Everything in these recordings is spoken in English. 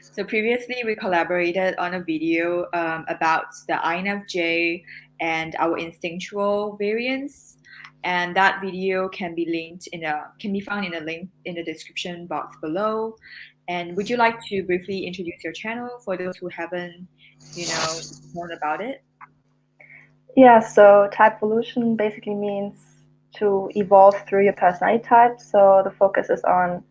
So previously we collaborated on a video about the INFJ and our instinctual variants, and that video can be found in a link in the description box below. And would you like to briefly introduce your channel for those who haven't, known about it? Yeah, so Type.Volution basically means to evolve through your personality type. So the focus is on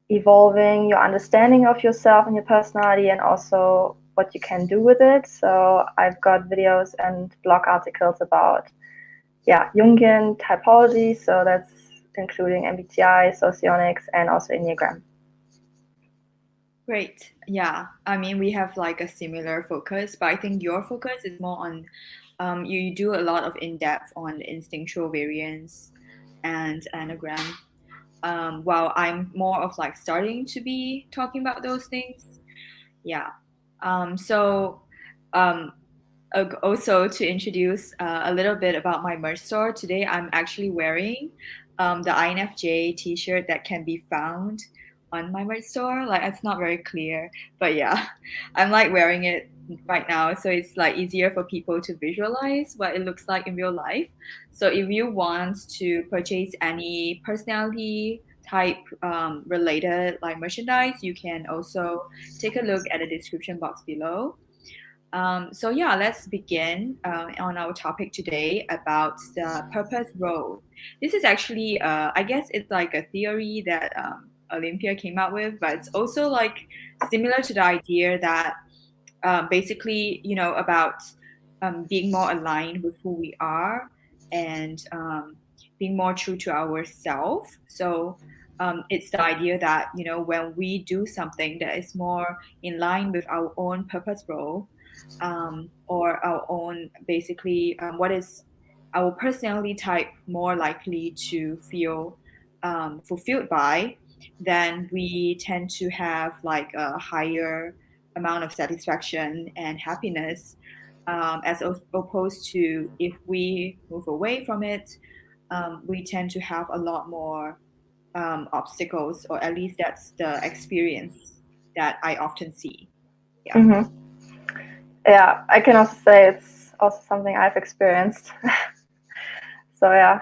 evolving your understanding of yourself and your personality and also what you can do with it. So I've got videos and blog articles about, Jungian typology. So that's including MBTI, socionics, and also Enneagram. Great. Yeah. I mean, we have like a similar focus, but I think your focus is more on you do a lot of in-depth on instinctual variance and anagram. While I'm more of like starting to be talking about those things. Yeah. So um, also to introduce a little bit about my merch store, today I'm actually wearing the INFJ t-shirt that can be found on my merch store. Like it's not very clear, but yeah, I'm like wearing it right now, so it's like easier for people to visualize what it looks like in real life. So if you want to purchase any personality type related like merchandise, you can also take a look at the description box below. So yeah, let's begin on our topic today about the purpose role. This is actually, I guess it's like a theory that Olympia came up with, but it's also like similar to the idea that basically, about being more aligned with who we are and being more true to ourselves. So it's the idea that, when we do something that is more in line with our own purpose role, or our own, basically, what is our personality type more likely to feel fulfilled by, then we tend to have like a higher amount of satisfaction and happiness, as opposed to if we move away from it, we tend to have a lot more obstacles, or at least that's the experience that I often see. Yeah. Mm-hmm. Yeah, I can also say it's also something I've experienced. So yeah.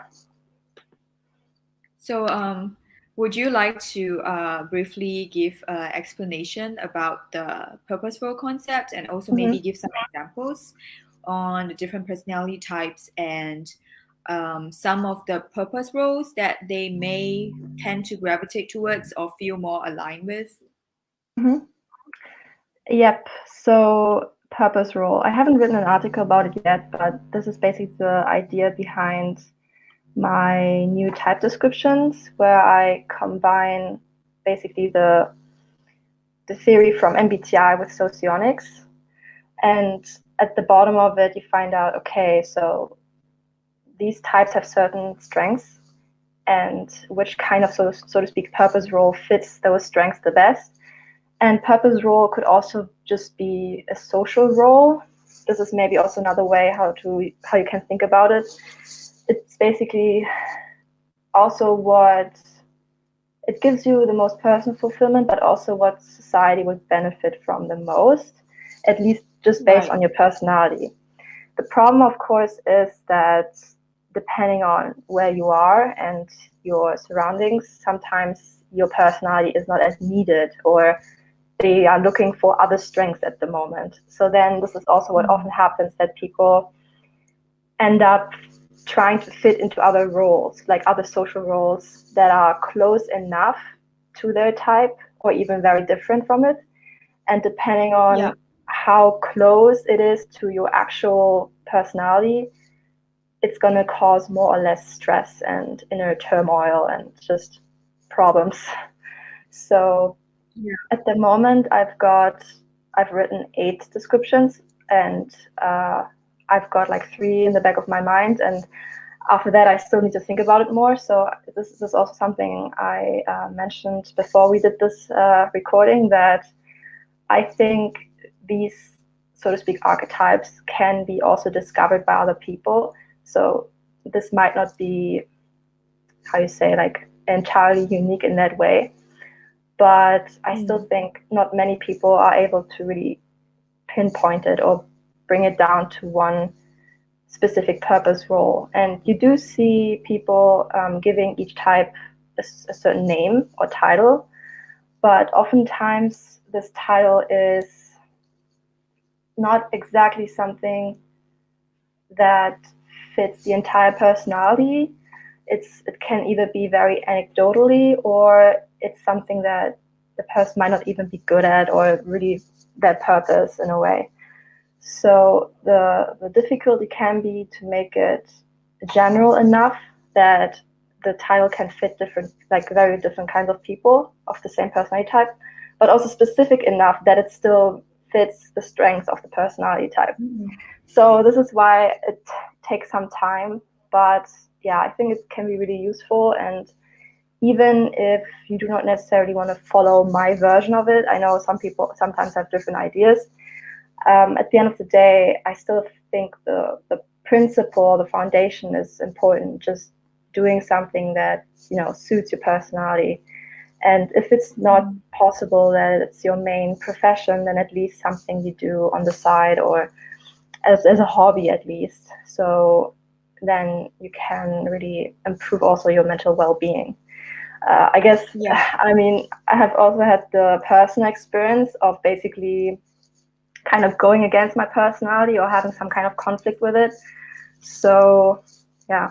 So, would you like to briefly give an explanation about the purposeful concept and also maybe Mm-hmm. give some examples on the different personality types and some of the purpose roles that they may tend to gravitate towards or feel more aligned with? Mm-hmm. Yep. So purpose role. I haven't written an article about it yet, but this is basically the idea behind my new type descriptions, where I combine basically the theory from MBTI with socionics. And at the bottom of it, you find out, okay, so these types have certain strengths, and which kind of, so to speak, purpose role fits those strengths the best. And purpose role could also just be a social role. This is maybe also another way how you can think about it. It's basically also what it gives you the most personal fulfillment, but also what society would benefit from the most, at least just based Right. on your personality. The problem, of course, is that depending on where you are and your surroundings, sometimes your personality is not as needed, or they are looking for other strengths at the moment. So then this is also what often happens, that people end up trying to fit into other roles, like other social roles that are close enough to their type or even very different from it. And depending Yeah. on how close it is to your actual personality, it's going to cause more or less stress and inner turmoil and just problems. So Yeah. at the moment, I've written 8 descriptions, and I've got like 3 in the back of my mind, and after that I still need to think about it more. So this is also something I mentioned before we did this recording, that I think these, so to speak, archetypes can be also discovered by other people. So this might not be, how you say, like entirely unique in that way. but I still think not many people are able to really pinpoint it or bring it down to one specific purpose role. And you do see people giving each type a certain name or title, but oftentimes this title is not exactly something that fits the entire personality. It can either be very anecdotally, or it's something that the person might not even be good at, or really their purpose in a way. So the difficulty can be to make it general enough that the title can fit different, like very different kinds of people of the same personality type, but also specific enough that it still fits the strengths of the personality type. So this is why it takes some time, but yeah, I think it can be really useful. And even if you do not necessarily want to follow my version of it, I know some people sometimes have different ideas. At the end of the day, I still think the principle, the foundation is important. Just doing something that suits your personality. And if it's not possible that it's your main profession, then at least something you do on the side, or as a hobby at least. So then you can really improve also your mental well-being. I guess, I mean, I have also had the personal experience of basically kind of going against my personality or having some kind of conflict with it. So, yeah.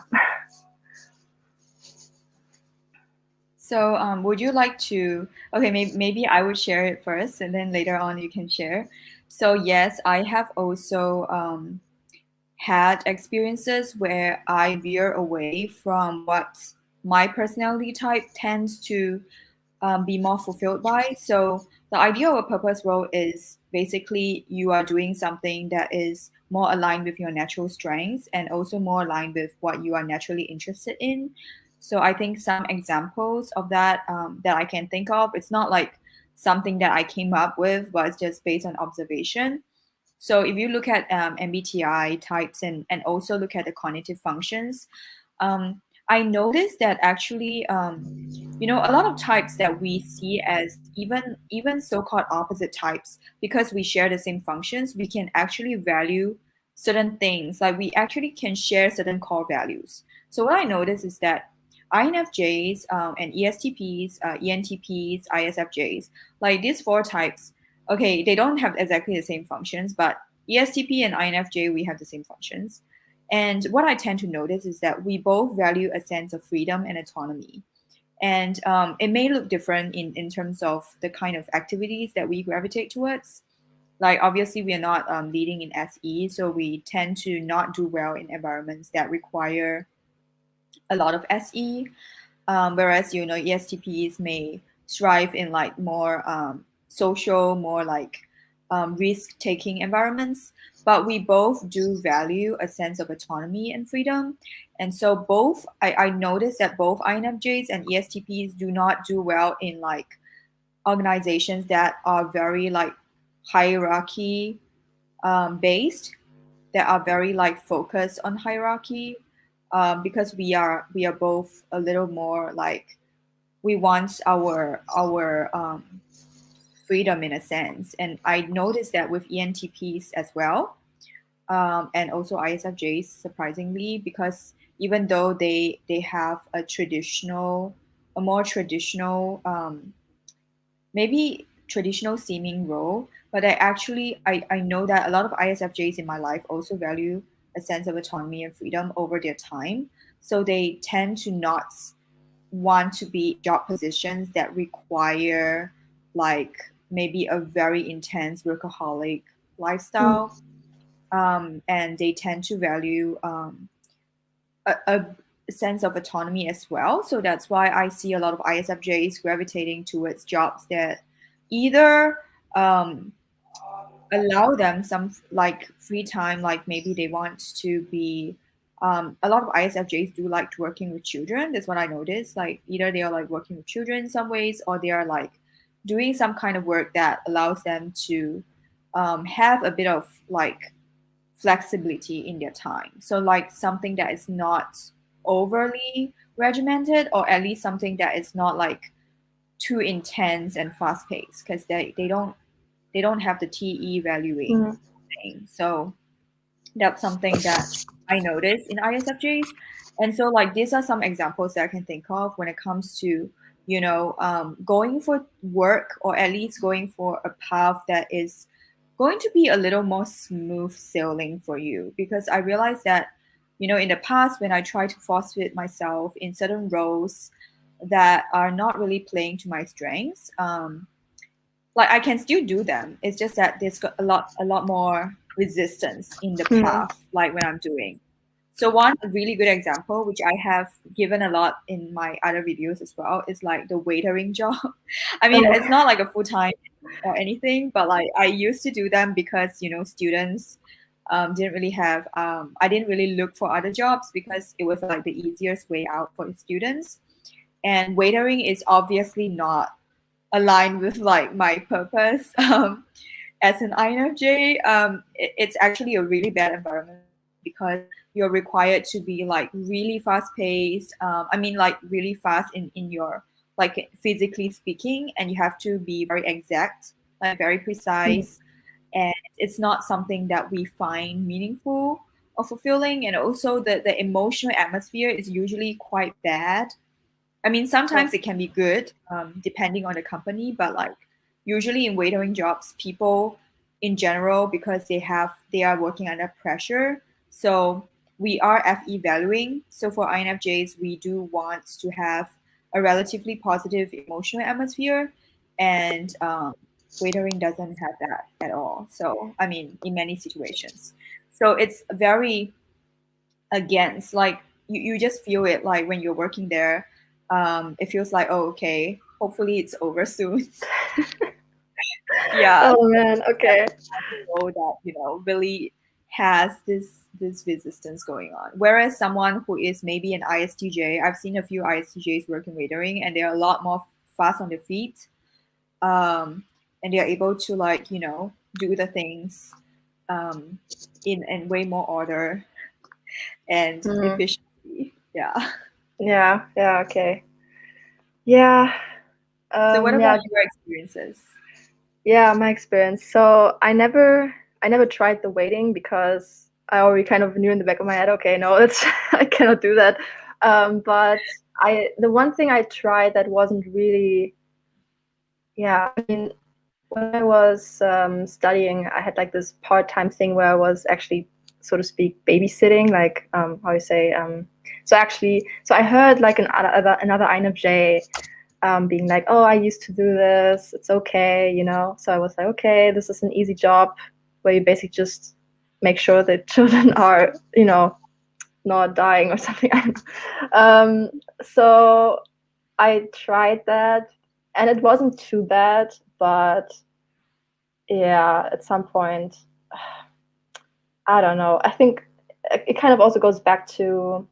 So would you like to, okay, maybe I would share it first and then later on you can share. So yes, I have also had experiences where I veer away from what my personality type tends to be more fulfilled by. So the idea of a purpose role is basically you are doing something that is more aligned with your natural strengths and also more aligned with what you are naturally interested in. So I think some examples of that that I can think of, it's not like something that I came up with, but it's just based on observation. So if you look at MBTI types and also look at the cognitive functions, I noticed that actually, a lot of types that we see as even so-called opposite types, because we share the same functions, we can actually value certain things. Like we actually can share certain core values. So what I noticed is that INFJs and ESTPs, ENTPs, ISFJs, like these four types, okay, they don't have exactly the same functions, but ESTP and INFJ, we have the same functions. And what I tend to notice is that we both value a sense of freedom and autonomy. And it may look different in terms of the kind of activities that we gravitate towards. Like, obviously, we are not leading in SE, so we tend to not do well in environments that require a lot of SE. Whereas ESTPs may strive in like more social, more like risk-taking environments. But we both do value a sense of autonomy and freedom. And so both, I noticed that both INFJs and ESTPs do not do well in like organizations that are very like hierarchy based, that are very like focused on hierarchy, because we are both a little more like we want our freedom in a sense. And I noticed that with ENTPs as well, and also ISFJs, surprisingly, because even though they have a more traditional, maybe traditional seeming role, but I know that a lot of ISFJs in my life also value a sense of autonomy and freedom over their time. So they tend to not want to be job positions that require like maybe a very intense workaholic lifestyle. And they tend to value a sense of autonomy as well. So that's why I see a lot of ISFJs gravitating towards jobs that either um, allow them some like free time, like maybe they want to be. A lot of ISFJs do like working with children. That's what I noticed. Like either they are like working with children in some ways, or they are like doing some kind of work that allows them to have a bit of like flexibility in their time. So like something that is not overly regimented, or at least something that is not like too intense and fast paced because they don't have the TE valuing thing. So that's something that I noticed in ISFJs. And so like these are some examples that I can think of when it comes to, going for work, or at least going for a path that is going to be a little more smooth sailing for you. Because I realized that, in the past when I try to force fit myself in certain roles that are not really playing to my strengths, like I can still do them. It's just that there's got a lot more resistance in the path, like when I'm doing. So one really good example, which I have given a lot in my other videos as well, is like the waitering job. I mean, it's not like a full time or anything, but like I used to do them because students didn't really have. I didn't really look for other jobs because it was like the easiest way out for the students. And waitering is obviously not aligned with like my purpose. As an INFJ, it's actually a really bad environment because you're required to be like really fast paced. I mean, like really fast in your, like physically speaking, and you have to be very exact, like very precise. And it's not something that we find meaningful or fulfilling. And also the emotional atmosphere is usually quite bad. I mean, sometimes it can be good, depending on the company, but like usually in waitering jobs, people in general, because they are working under pressure. So we are FE valuing. So for INFJs, we do want to have a relatively positive emotional atmosphere, and waitering doesn't have that at all. So I mean, in many situations, so it's very against, like you just feel it like when you're working there. It feels like, oh, okay, hopefully it's over soon. Yeah. Oh man, okay. Role that really has this resistance going on, whereas someone who is maybe an ISTJ, I've seen a few ISTJs work in waitering, and they're a lot more fast on their feet, and they're able to like do the things in way more order and efficiency. Yeah. Yeah, okay. Yeah. So what Yeah, about your experiences? yeah, my experience. So I never tried the waiting because I already kind of knew in the back of my head, okay, no, that's I cannot do that. But the one thing I tried that wasn't really, yeah, I mean, when I was studying, I had like this part-time thing where I was actually, so to speak, babysitting, like how you say. So I heard like another INFJ being like, oh, I used to do this, it's okay, So I was like, okay, this is an easy job where you basically just make sure that children are, not dying or something. I don't know. So I tried that, and it wasn't too bad, but yeah, at some point, I don't know. I think it kind of also goes back to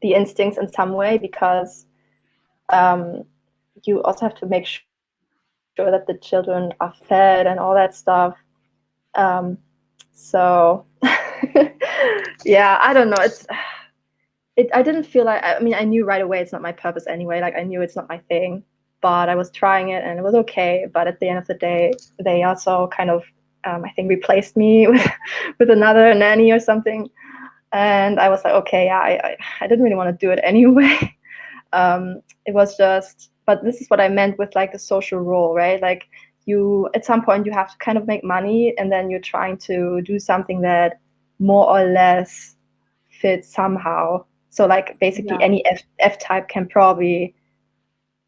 the instincts in some way, because um, you also have to make sure that the children are fed and all that stuff. So yeah, I don't know. I didn't feel like, I mean, I knew right away it's not my purpose anyway. Like I knew it's not my thing, but I was trying it and it was okay. But at the end of the day, they also kind of, I think, replaced me with another nanny or something. And I was like, okay, yeah, I didn't really want to do it anyway. It was just, but this is what I meant with like the social role, right? Like at some point you have to kind of make money, and then you're trying to do something that more or less fits somehow. So like basically any F type can probably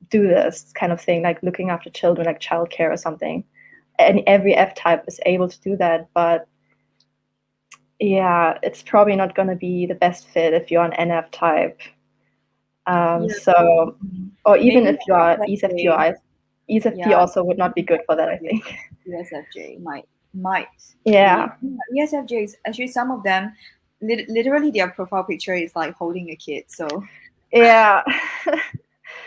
do this kind of thing, like looking after children, like childcare or something. And every F type is able to do that, but yeah, it's probably not going to be the best fit if you're an NF type. So, or even Maybe if you are ESFP ESFJ. or ESFP also would not be good for that, I think. ESFJ might Yeah. be. ESFJs, actually some of them, literally their profile picture is like holding a kid. So Yeah.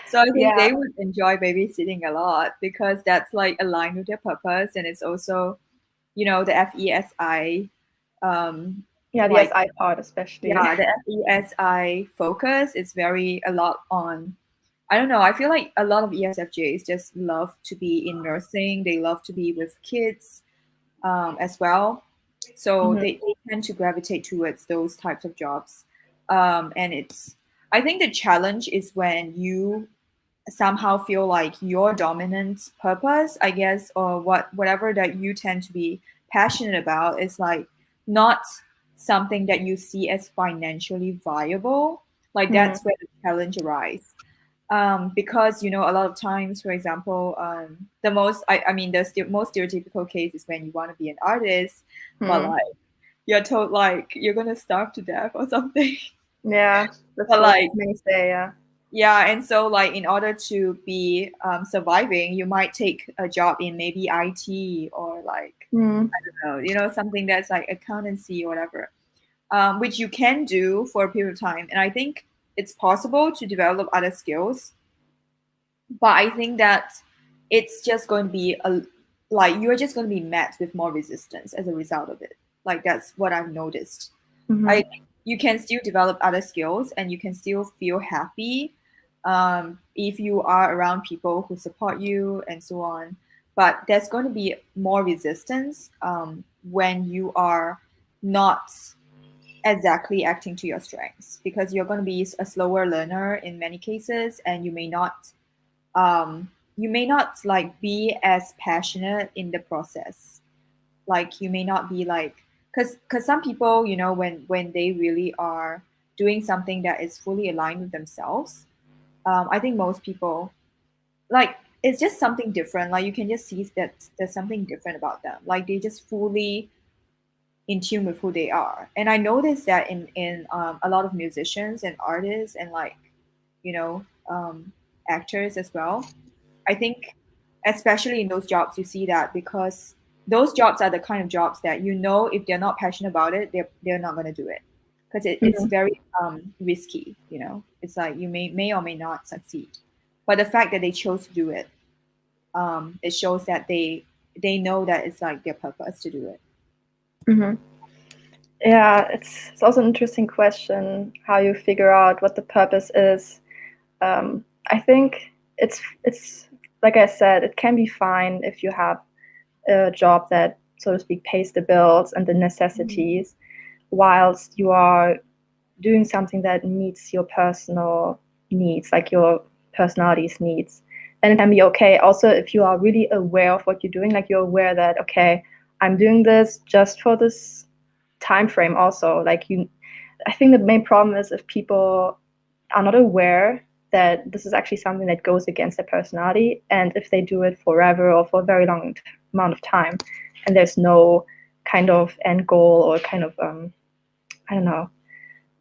so I think Yeah. they would enjoy babysitting a lot because that's like aligned with their purpose, and it's also, the FESI, Yeah, the like SI part especially. yeah, the FESI focus is very a lot on I don't know. I feel like a lot of ESFJs just love to be in nursing. They love to be with kids as well. So they tend to gravitate towards those types of jobs. And I think the challenge is when you somehow feel like your dominant purpose, I guess, or whatever that you tend to be passionate about is like not something that you see as financially viable. Like Mm. that's where the challenge arises. Because a lot of times, for example, the most I mean the most stereotypical case is when you want to be an artist, but Mm. like you're told like you're gonna starve to death or something. Yeah, that's But what like many say. Yeah. yeah, and so like in order to be surviving, you might take a job in maybe IT or like Mm. something that's like accountancy or whatever, which you can do for a period of time. And I think it's possible to develop other skills, but I think that it's just going to be like you're just going to be met with more resistance as a result of it. Like that's what I've noticed. I Mm-hmm. You can still develop other skills and you can still feel happy if you are around people who support you and so on. But there's going to be more resistance when you are not exactly acting to your strengths, because you're going to be a slower learner in many cases, and you may not like be as passionate in the process. Like you may not be like, because some people, when they really are doing something that is fully aligned with themselves, I think most people like it's just something different. Like you can just see that there's something different about them. Like they just fully in tune with who they are. And I noticed that in a lot of musicians and artists and like you know actors as well. I think, especially in those jobs, you see that because those jobs are the kind of jobs that if they're not passionate about it, they're not going to do it, because it's Mm-hmm. very risky. It's like you may or may not succeed, but the fact that they chose to do it, it shows that they know that it's like their purpose to do it. Mm-hmm. Yeah, it's also an interesting question how you figure out what the purpose is. I think it's like I said, it can be fine if you have a job that, so to speak, pays the bills and the necessities, whilst you are doing something that meets your personal needs, like your personality's needs. And it can be okay. Also, if you are really aware of what you're doing, like you're aware that, okay, I'm doing this just for this time frame also. I think the main problem is if people are not aware that this is actually something that goes against their personality, and if they do it forever or for a very long amount of time, and there's no kind of end goal or kind of I don't know,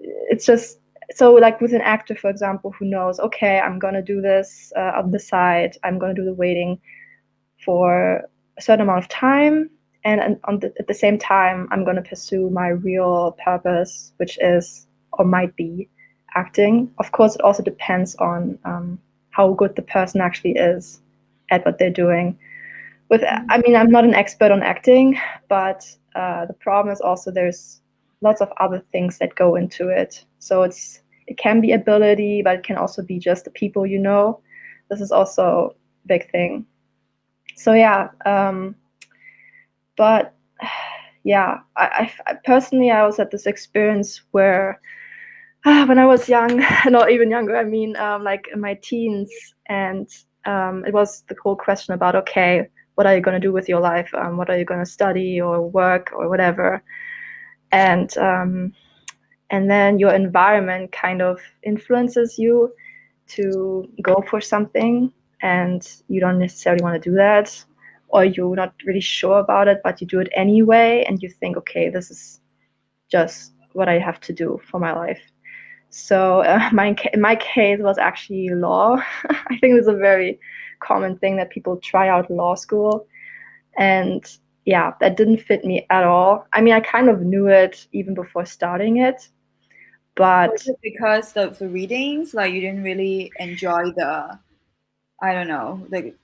it's just so like with an actor, for example, who knows, okay, I'm gonna do this on the side, I'm gonna do the waiting for a certain amount of time, and at the same time I'm going to pursue my real purpose, which is or might be acting. Of course, it also depends on how good the person actually is at what they're doing. I mean, I'm not an expert on acting, but the problem is also there's lots of other things that go into it. So it can be ability, but it can also be just the people you know. This is also a big thing. So yeah, but yeah, I personally I was at this experience where when I was young, not even younger, I mean like in my teens, and it was the whole question about, okay, what are you going to do with your life? What are you going to study or work or whatever? And then your environment kind of influences you to go for something, and you don't necessarily want to do that, or you're not really sure about it, but you do it anyway, and you think, okay, this is just what I have to do for my life. So in my case was actually law. I think it's a very common thing that people try out law school, and yeah, that didn't fit me at all. I mean, I kind of knew it even before starting it, Was but it because the readings, like you didn't really enjoy I don't know, like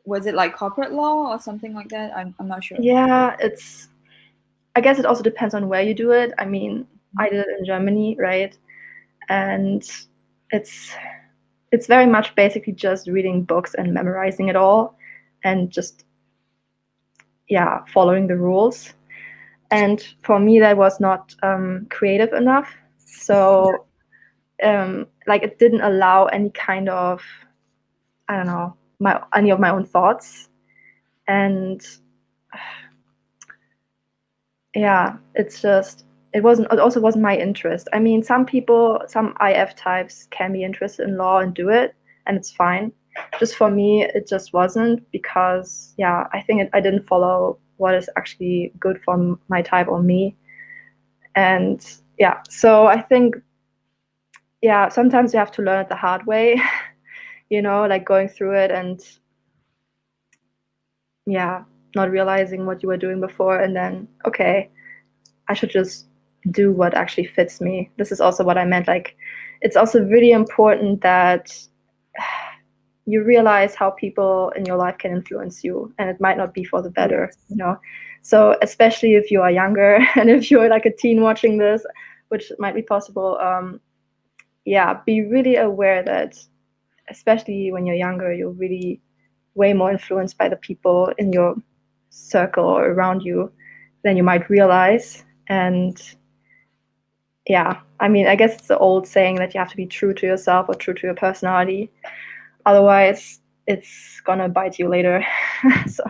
was it like corporate law or something like that? I'm not sure. yeah, I guess it also depends on where you do it. I mean, I did it in Germany, right? And it's it's very much basically just reading books and memorizing it all and just, yeah, following the rules. And for me, that was not creative enough. So, like, it didn't allow any kind of, I don't know, any of my own thoughts. And yeah, it also wasn't my interest. I mean, some IF types can be interested in law and do it, and it's fine. Just for me, it just wasn't, because, yeah, I think I didn't follow what is actually good for my type or me. And yeah, so I think, yeah, sometimes you have to learn it the hard way, like going through it and, yeah, not realizing what you were doing before, and then, okay, I should just do what actually fits me. This is also what I meant. Like, it's also really important that you realize how people in your life can influence you, and it might not be for the better, Yes. So especially if you are younger and if you're like a teen watching this, which might be possible, yeah, be really aware that, especially when you're younger, you're really way more influenced by the people in your circle or around you than you might realize. And yeah, I mean, I guess it's the old saying that you have to be true to yourself or true to your personality. Otherwise, it's gonna bite you later. So,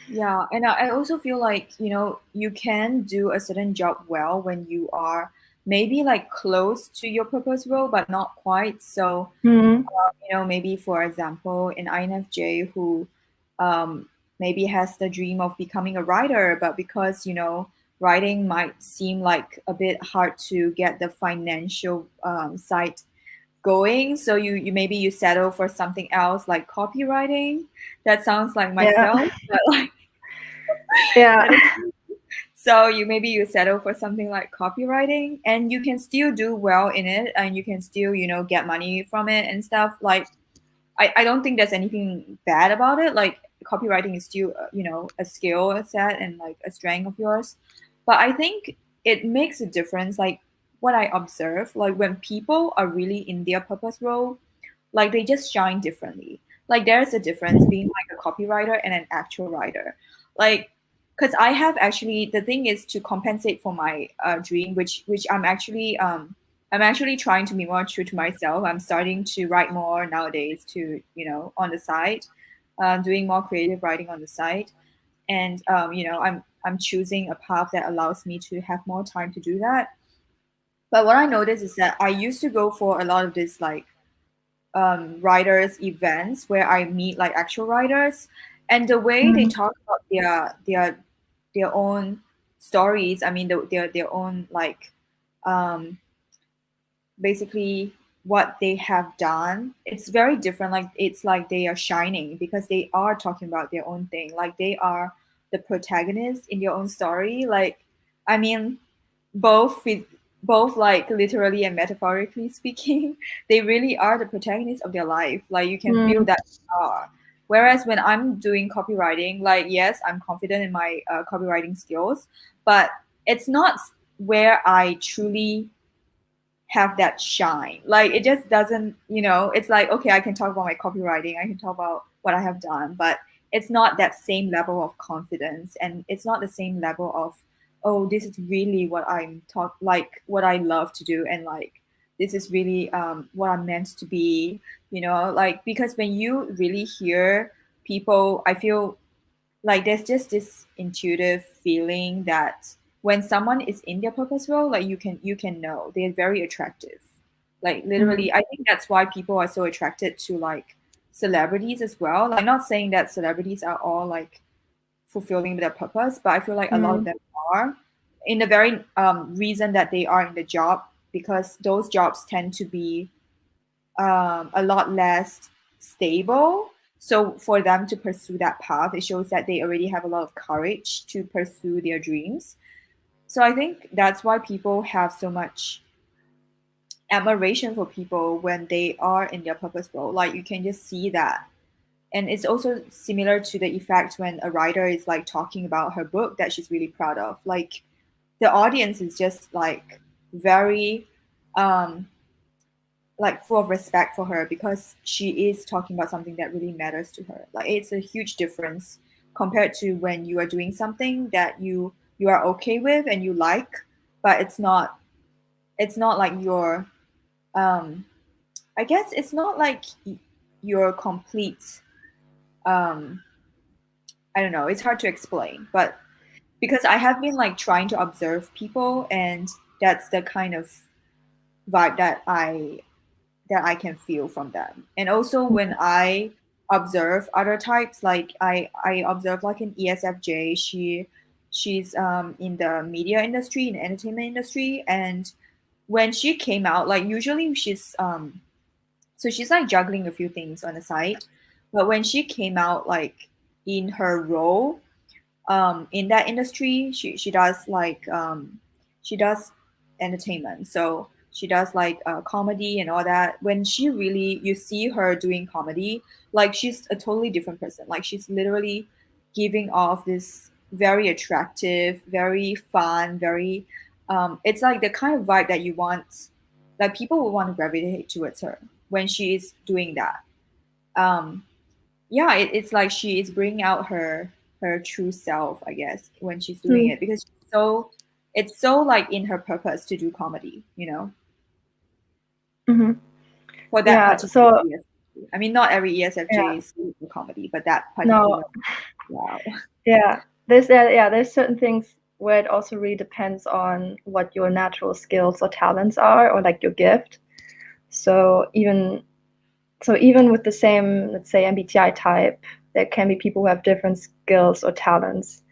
Yeah, and I also feel like, you can do a certain job well when you are maybe like close to your purpose role, but not quite. So, mm, maybe for example, an INFJ who um, maybe has the dream of becoming a writer, but because, writing might seem like a bit hard to get the financial side going, so you maybe you settle for something else like copywriting. That sounds like yeah, myself, but like yeah, that is, so you settle for something like copywriting, and you can still do well in it, and you can still get money from it and stuff. Like I don't think there's anything bad about it. Like copywriting is still a skill set and like a strength of yours. But I think it makes a difference. Like what I observe, like when people are really in their purpose role, like they just shine differently. Like there's a difference being like a copywriter and an actual writer. Like because I have actually, the thing is to compensate for my dream, which I'm actually trying to be more true to myself. I'm starting to write more nowadays to on the side, doing more creative writing on the side, and I'm choosing a path that allows me to have more time to do that. But what I noticed is that I used to go for a lot of this like writers events where I meet like actual writers, and the way they mm, talk about their own stories. I mean, their own like um, basically what they have done. It's very different. Like it's like they are shining because they are talking about their own thing. Like they are the protagonist in their own story. Like I mean, both with both like literally and metaphorically speaking, they really are the protagonists of their life. Like you can feel mm, that they are. Whereas when I'm doing copywriting, like yes, I'm confident in my copywriting skills, but it's not where I truly have that shine. Like it just doesn't, it's like, okay, I can talk about my copywriting, I can talk about what I have done, but it's not that same level of confidence, and it's not the same level of, oh, this is really what like what I love to do, and like this is really what I'm meant to be, like because when you really hear people, I feel like there's just this intuitive feeling that when someone is in their purpose role, like you can know they're very attractive. Like mm, literally, I think that's why people are so attracted to like celebrities as well. Like not saying that celebrities are all like fulfilling their purpose, but I feel like a lot of mm, them are in the very reason that they are in the job, because those jobs tend to be a lot less stable. So for them to pursue that path, it shows that they already have a lot of courage to pursue their dreams. So I think that's why people have so much admiration for people when they are in their purpose role. Like you can just see that. And it's also similar to the effect when a writer is like talking about her book that she's really proud of. Like the audience is just like very um like full of respect for her because she is talking about something that really matters to her. Like it's a huge difference compared to when you are doing something that you are okay with and you like, but it's not like your I guess it's not like your complete um I don't know, it's hard to explain, but because I have been like trying to observe people, and that's the kind of vibe that I can feel from them. And also when I observe other types, like I observe like an ESFJ, she's in the media industry, in the entertainment industry, and when she came out, like usually so she's like juggling a few things on the side, but when she came out like in her role in that industry, she does like she does entertainment, so she does like comedy and all that. When she really you see her doing comedy, like she's a totally different person. Like she's literally giving off this very attractive, very fun, very it's like the kind of vibe that you want, like people will want to gravitate towards her when she is doing that. um yeah, it's like she is bringing out her true self, I guess, when she's doing Mm. it, because it's so like in her purpose to do comedy, Mm-hmm. for that Yeah. particular So ESFJ. I mean, not every yeah, ESFJ is good for comedy, but that no, particular, wow. yeah. There's certain things where it also really depends on what your natural skills or talents are, or like your gift. So even with the same, let's say, MBTI type, there can be people who have different skills or talents.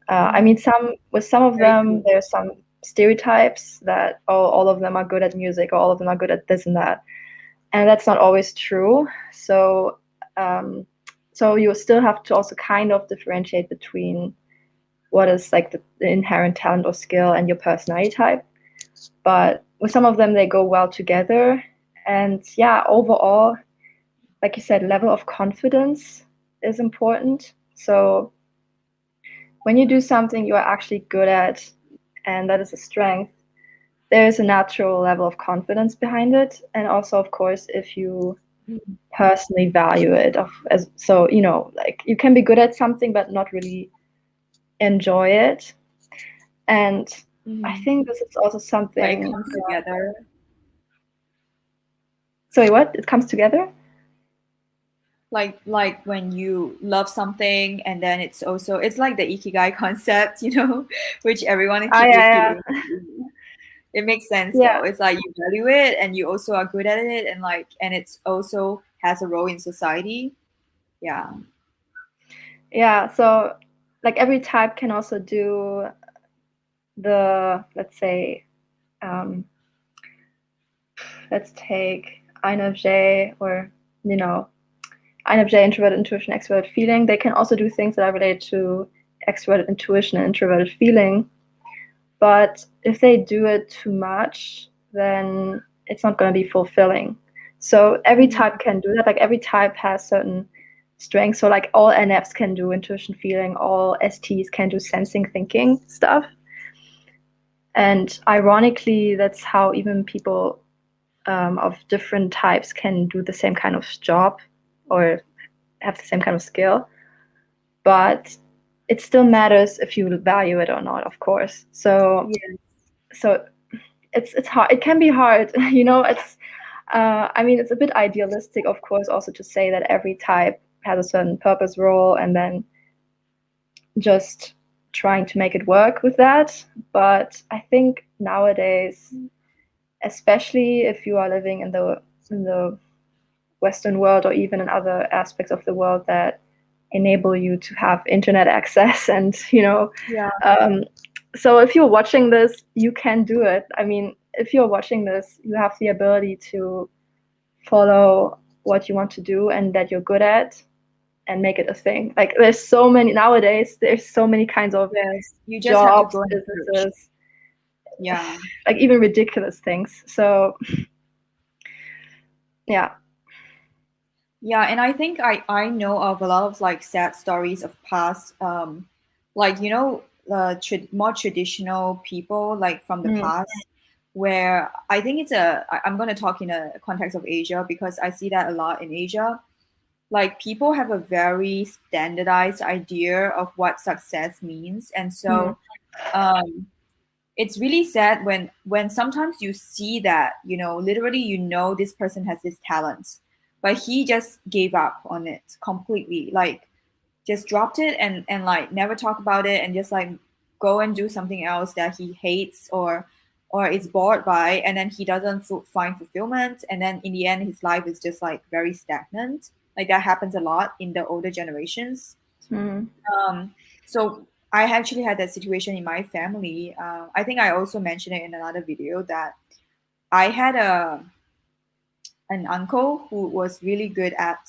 I mean, some of Very them, true. there's some stereotypes that, oh, all of them are good at music, or all of them are good at this and that, and that's not always true. So so you still have to also kind of differentiate between what is like the inherent talent or skill and your personality type. But with some of them, they go well together. And yeah, overall, like you said, level of confidence is important. So when you do something you are actually good at, and that is a strength, there is a natural level of confidence behind it. And also, of course, if you personally value it, so like you can be good at something but not really enjoy it. And I Mhm. think this is also But it something. comes together. Sorry, what? It comes together? Like when you love something, and then it's like the ikigai concept, which everyone Ah, keep yeah, repeating. It makes sense yeah, though. It's like you value it and you also are good at it, and it's also has a role in society. Yeah. yeah. So, like every type can also do the, let's say, um, let's take INFJ, or you know INFJ, introverted intuition, extroverted feeling. They can also do things that are related to extroverted intuition and introverted feeling. But if they do it too much, then it's not going to be fulfilling. So every type can do that. Like every type has certain strengths. So like all NFs can do intuition, feeling. All STs can do sensing, thinking stuff. And ironically, that's how even people of different types can do the same kind of job or have the same kind of skill. But it still matters if you value it or not, of course. So Yeah. so it's hard. It can be hard. It's I mean, it's a bit idealistic, of course, also to say that every type has a certain purpose role and then just trying to make it work with that. But I think nowadays, especially if you are living in the Western world, or even in other aspects of the world that enable you to have internet access, and Yeah. um, so if you're watching this, you can do it. I mean, if you're watching this, you have the ability to follow what you want to do and that you're good at, and make it a thing. Like there's so many kinds of Yes. You just have to jobs, go and search. businesses, Yeah. like even ridiculous things. So yeah. Yeah, and I think I know of a lot of like sad stories of past like more traditional people like from the Mm. past. where I think I'm going to talk in a context of Asia because I see that a lot in Asia. Like people have a very standardized idea of what success means. And Mm. so um, it's really sad when sometimes you see that, literally, this person has this talent, but he just gave up on it completely. Like just dropped it and like never talk about it and just like go and do something else that he hates or is bored by, and then he doesn't find fulfillment, and then in the end his life is just like very stagnant. Like that happens a lot in the older generations. Mm. So I actually had that situation in my family. I think I also mentioned it in another video that I had an uncle who was really good at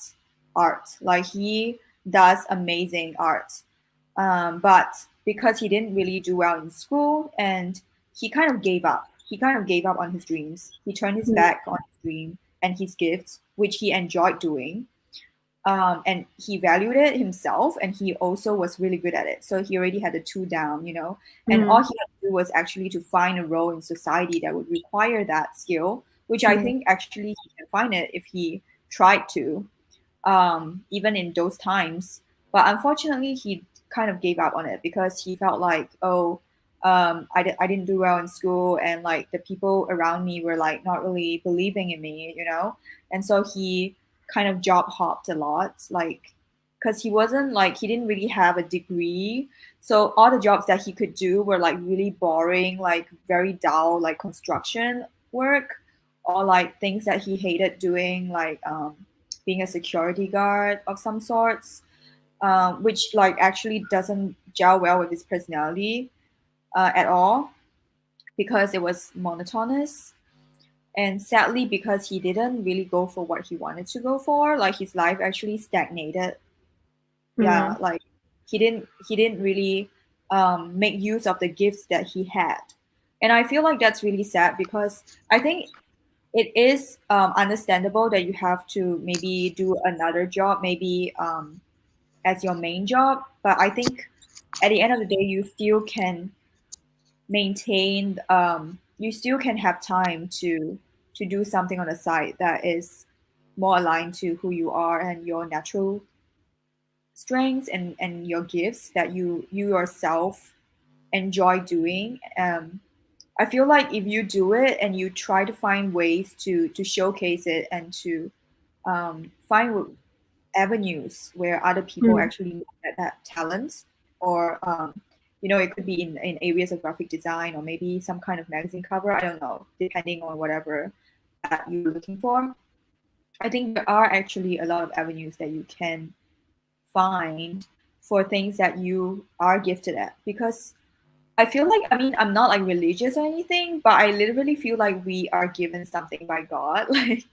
art. Like he does amazing art. But because he didn't really do well in school and he kind of gave up. He kind of gave up on his dreams. He turned his Mm. back on his dream and his gifts, which he enjoyed doing. And he valued it himself, and he also was really good at it. So he already had the two down. And all Mm. he had to do was actually to find a role in society that would require that skill, which I Mm. think actually he can find it if he tried to, even in those times. But unfortunately, he kind of gave up on it because he felt like, oh, I didn't do well in school, and like the people around me were like not really believing in me. And so he kind of job hopped a lot, like because he didn't really have a degree. So all the jobs that he could do were like really boring, like very dull, like construction work, or like things that he hated doing, like being a security guard of some sorts, which like actually doesn't gel well with his personality at all because it was monotonous. And sadly, because he didn't really go for what he wanted to go for, like his life actually stagnated. Yeah, Mm. like he didn't really make use of the gifts that he had. And I feel like that's really sad because I think it is understandable that you have to maybe do another job, maybe as your main job. But I think at the end of the day, you still can have time to do something on the side that is more aligned to who you are and your natural strengths and your gifts that you yourself enjoy doing. I feel like if you do it and you try to find ways to showcase it and to find avenues where other people Mm. actually look at that talent, or it could be in areas of graphic design or maybe some kind of magazine cover. I don't know, depending on whatever that you're looking for. I think there are actually a lot of avenues that you can find for things that you are gifted at, because I feel like, I mean, I'm not like religious or anything, but I literally feel like we are given something by God, like,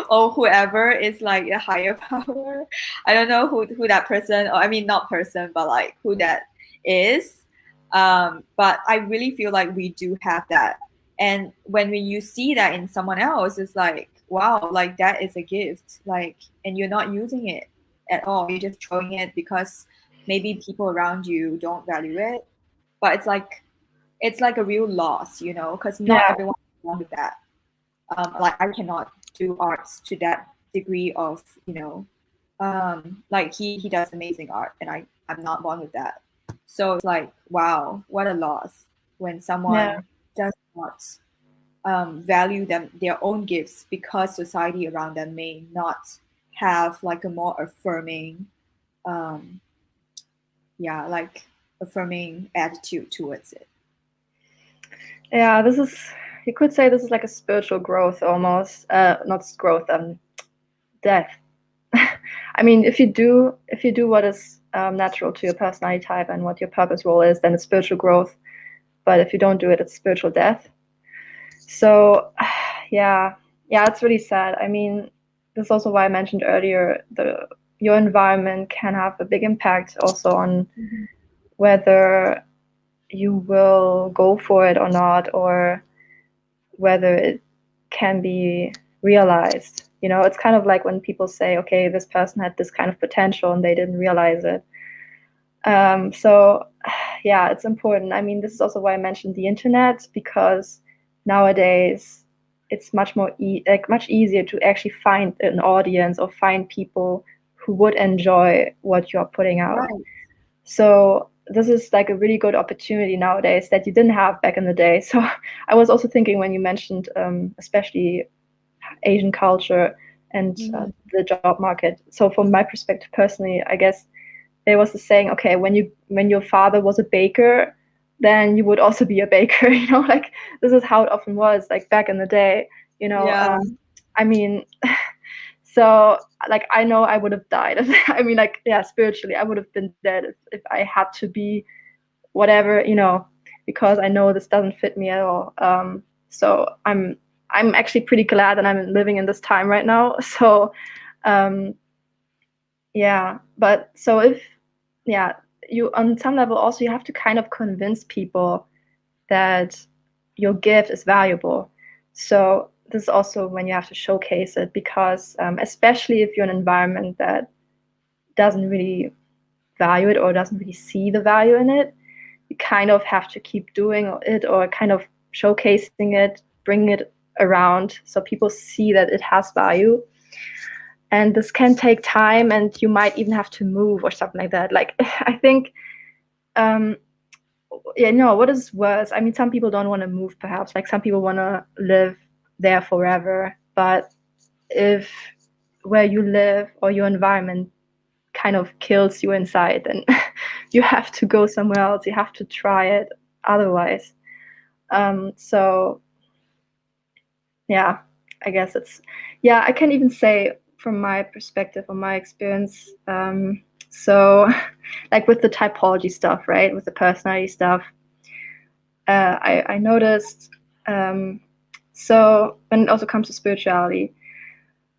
or whoever is like a higher power. I don't know who that person, or I mean, not person, but like who that is. But I really feel like we do have that. And when you see that in someone else, it's like, wow, like that is a gift, like, and you're not using it at all. You're just throwing it because maybe people around you don't value it. But it's like a real loss, because not Yeah. everyone is born with that. Like I cannot do arts to that degree of, like he does amazing art, and I'm not born with that. So it's like, wow, what a loss when Yeah. someone does not value their own gifts because society around them may not have like a more affirming, um, yeah, like affirming attitude towards it. Yeah, you could say this is like a spiritual growth almost. Not growth, death. I mean, if you do what is natural to your personality type and what your purpose role is, then it's spiritual growth. But if you don't do it, it's spiritual death. So, yeah, it's really sad. I mean, this is also why I mentioned earlier your environment can have a big impact also on Mm-hmm. whether you will go for it or not, or whether it can be realized. It's kind of like when people say, okay, this person had this kind of potential and they didn't realize it. So, yeah, it's important. I mean, this is also why I mentioned the internet, because nowadays it's much more much easier to actually find an audience or find people who would enjoy what you're putting out. Right. So this is like a really good opportunity nowadays that you didn't have back in the day. So I was also thinking when you mentioned especially Asian culture and the job market. So from my perspective personally, I guess there was the saying, okay, when your father was a baker, then you would also be a baker, like this is how it often was, like back in the day, Yeah. I mean, so like I know I would have died. I mean, like, yeah, spiritually I would have been dead if I had to be whatever, because I know this doesn't fit me at all. So I'm actually pretty glad that I'm living in this time right now. So yeah, but so if yeah, you on some level also you have to kind of convince people that your gift is valuable. So this is also when you have to showcase it, because especially if you're in an environment that doesn't really value it or doesn't really see the value in it, you kind of have to keep doing it or kind of showcasing it, bringing it around so people see that it has value. And this can take time, and you might even have to move or something like that. Like, I think what is worse? I mean, some people don't want to move, perhaps. Like, some people want to live there forever. But if where you live or your environment kind of kills you inside, then you have to go somewhere else. You have to try it otherwise. So yeah, I guess I can even say from my perspective, from my experience, so like with the typology stuff, right, with the personality stuff, I noticed, so when it also comes to spirituality,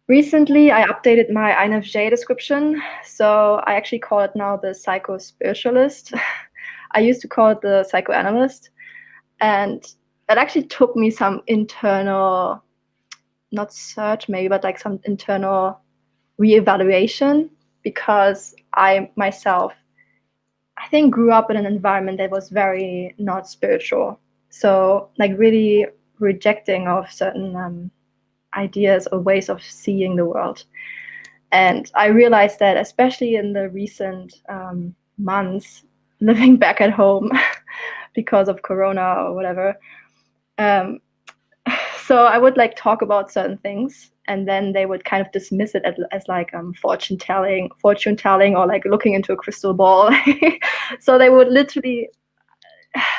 recently I updated my INFJ description. So I actually call it now the Psycho-spiritualist. I used to call it the psychoanalyst, and it actually took me some internal, not search maybe, but like some internal reevaluation, because I myself, I think, grew up in an environment that was very not spiritual. So like really rejecting of certain ideas or ways of seeing the world. And I realized that especially in the recent months living back at home because of Corona or whatever, so I would like talk about certain things, and then they would kind of dismiss it as like fortune telling, or like looking into a crystal ball. So they would literally,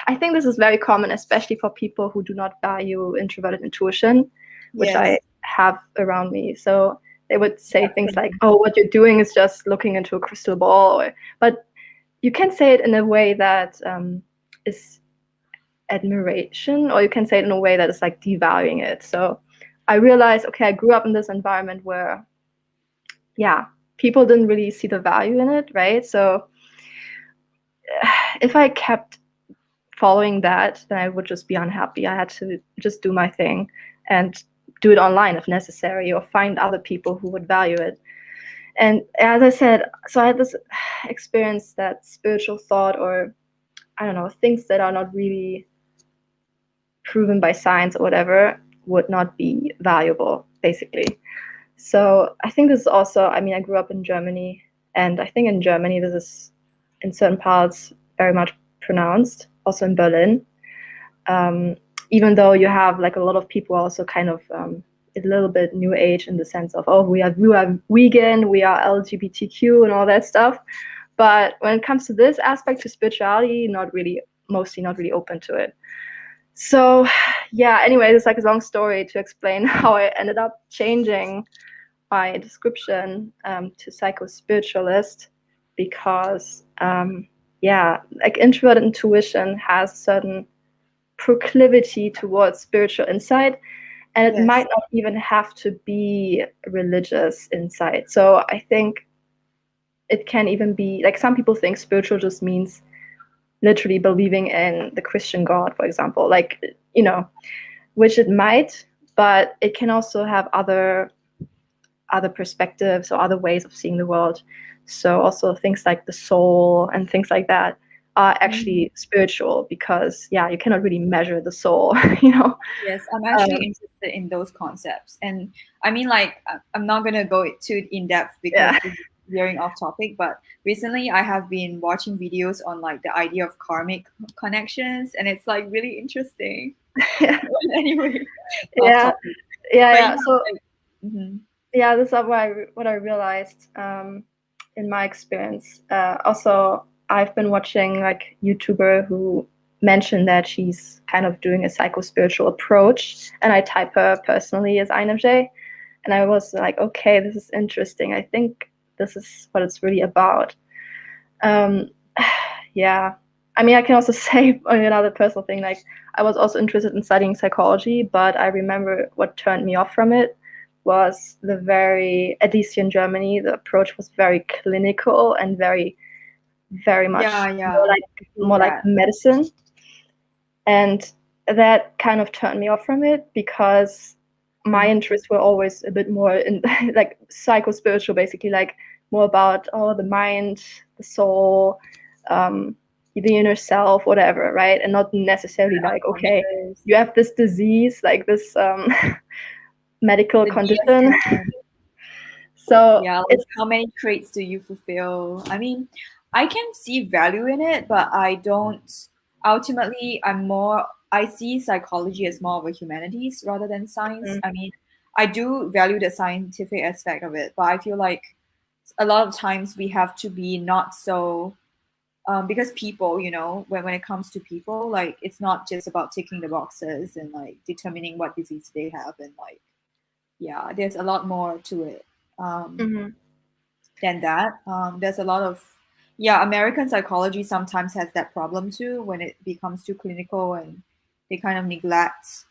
I think this is very common, especially for people who do not value introverted intuition, which Yes. I have around me. So they would say things like, Definitely. "Oh, what you're doing is just looking into a crystal ball," but you can say it in a way that is admiration, or you can say it in a way that is like devaluing it. So I realized, okay, I grew up in this environment where, yeah, people didn't really see the value in it, right? So if I kept following that, then I would just be unhappy. I had to just do my thing and do it online if necessary, or find other people who would value it. And as I said, so I had this experience that spiritual thought, or I don't know, things that are not really proven by science or whatever, would not be valuable, basically. So I think this is also, I mean, I grew up in Germany, and I think in Germany this is in certain parts very much pronounced, also in Berlin. Even though you have like a lot of people also kind of a little bit new age in the sense of, oh, we are vegan, we are LGBTQ and all that stuff. But when it comes to this aspect, to spirituality, mostly not really open to it. So yeah, anyway, it's like a long story to explain how I ended up changing my description to psycho-spiritualist, because like introverted intuition has a certain proclivity towards spiritual insight, and it Yes. might not even have to be religious insight. So I think it can even be like, some people think spiritual just means literally believing in the Christian God, for example, like, which it might, but it can also have other perspectives or other ways of seeing the world. So also things like the soul and things like that. are actually spiritual, because you cannot really measure the soul. you know Yes, I'm actually um, interested in those concepts. And I mean, like, I'm not going to go too in depth because yeah. this is veering off topic, but recently I have been watching videos on like the idea of karmic connections, and it's like really interesting. yeah Anyway, off yeah topic. But yeah, so like, mhm. this is what I realized, in my experience. Also, I've been watching like YouTuber who mentioned that she's kind of doing a psycho-spiritual approach, and I type her personally as INFJ, and I was like, okay, this is interesting. I think this is what it's really about. Um, yeah. I mean, I can also say another personal thing. Like, I was also interested in studying psychology, but I remember what turned me off from it was the very, at least here in Germany, the approach was very clinical and very, very Yeah, much yeah, I feel more like that. medicine. And that kind of turned me off from it, because my Mm. interests were always a bit more in like psycho-spiritual, basically, like more about the mind, the soul, um, the inner self, whatever, right? And not necessarily like, okay, Unconscious. you have this disease, like this medical The condition. DSM. So Yeah, like it's how many traits do you fulfill? I mean, I can see value in it, but I don't. Ultimately, I see psychology as more of a humanities rather than science. mm, I mean, I do value the scientific aspect of it, but I feel like a lot of times we have to be not so, because people, when it comes to people, like it's not just about ticking the boxes and like determining what disease they have, and like, yeah, there's a lot more to it. mhm. Than that. There's a lot of, yeah, American psychology sometimes has that problem too when it becomes too clinical and they kind of neglect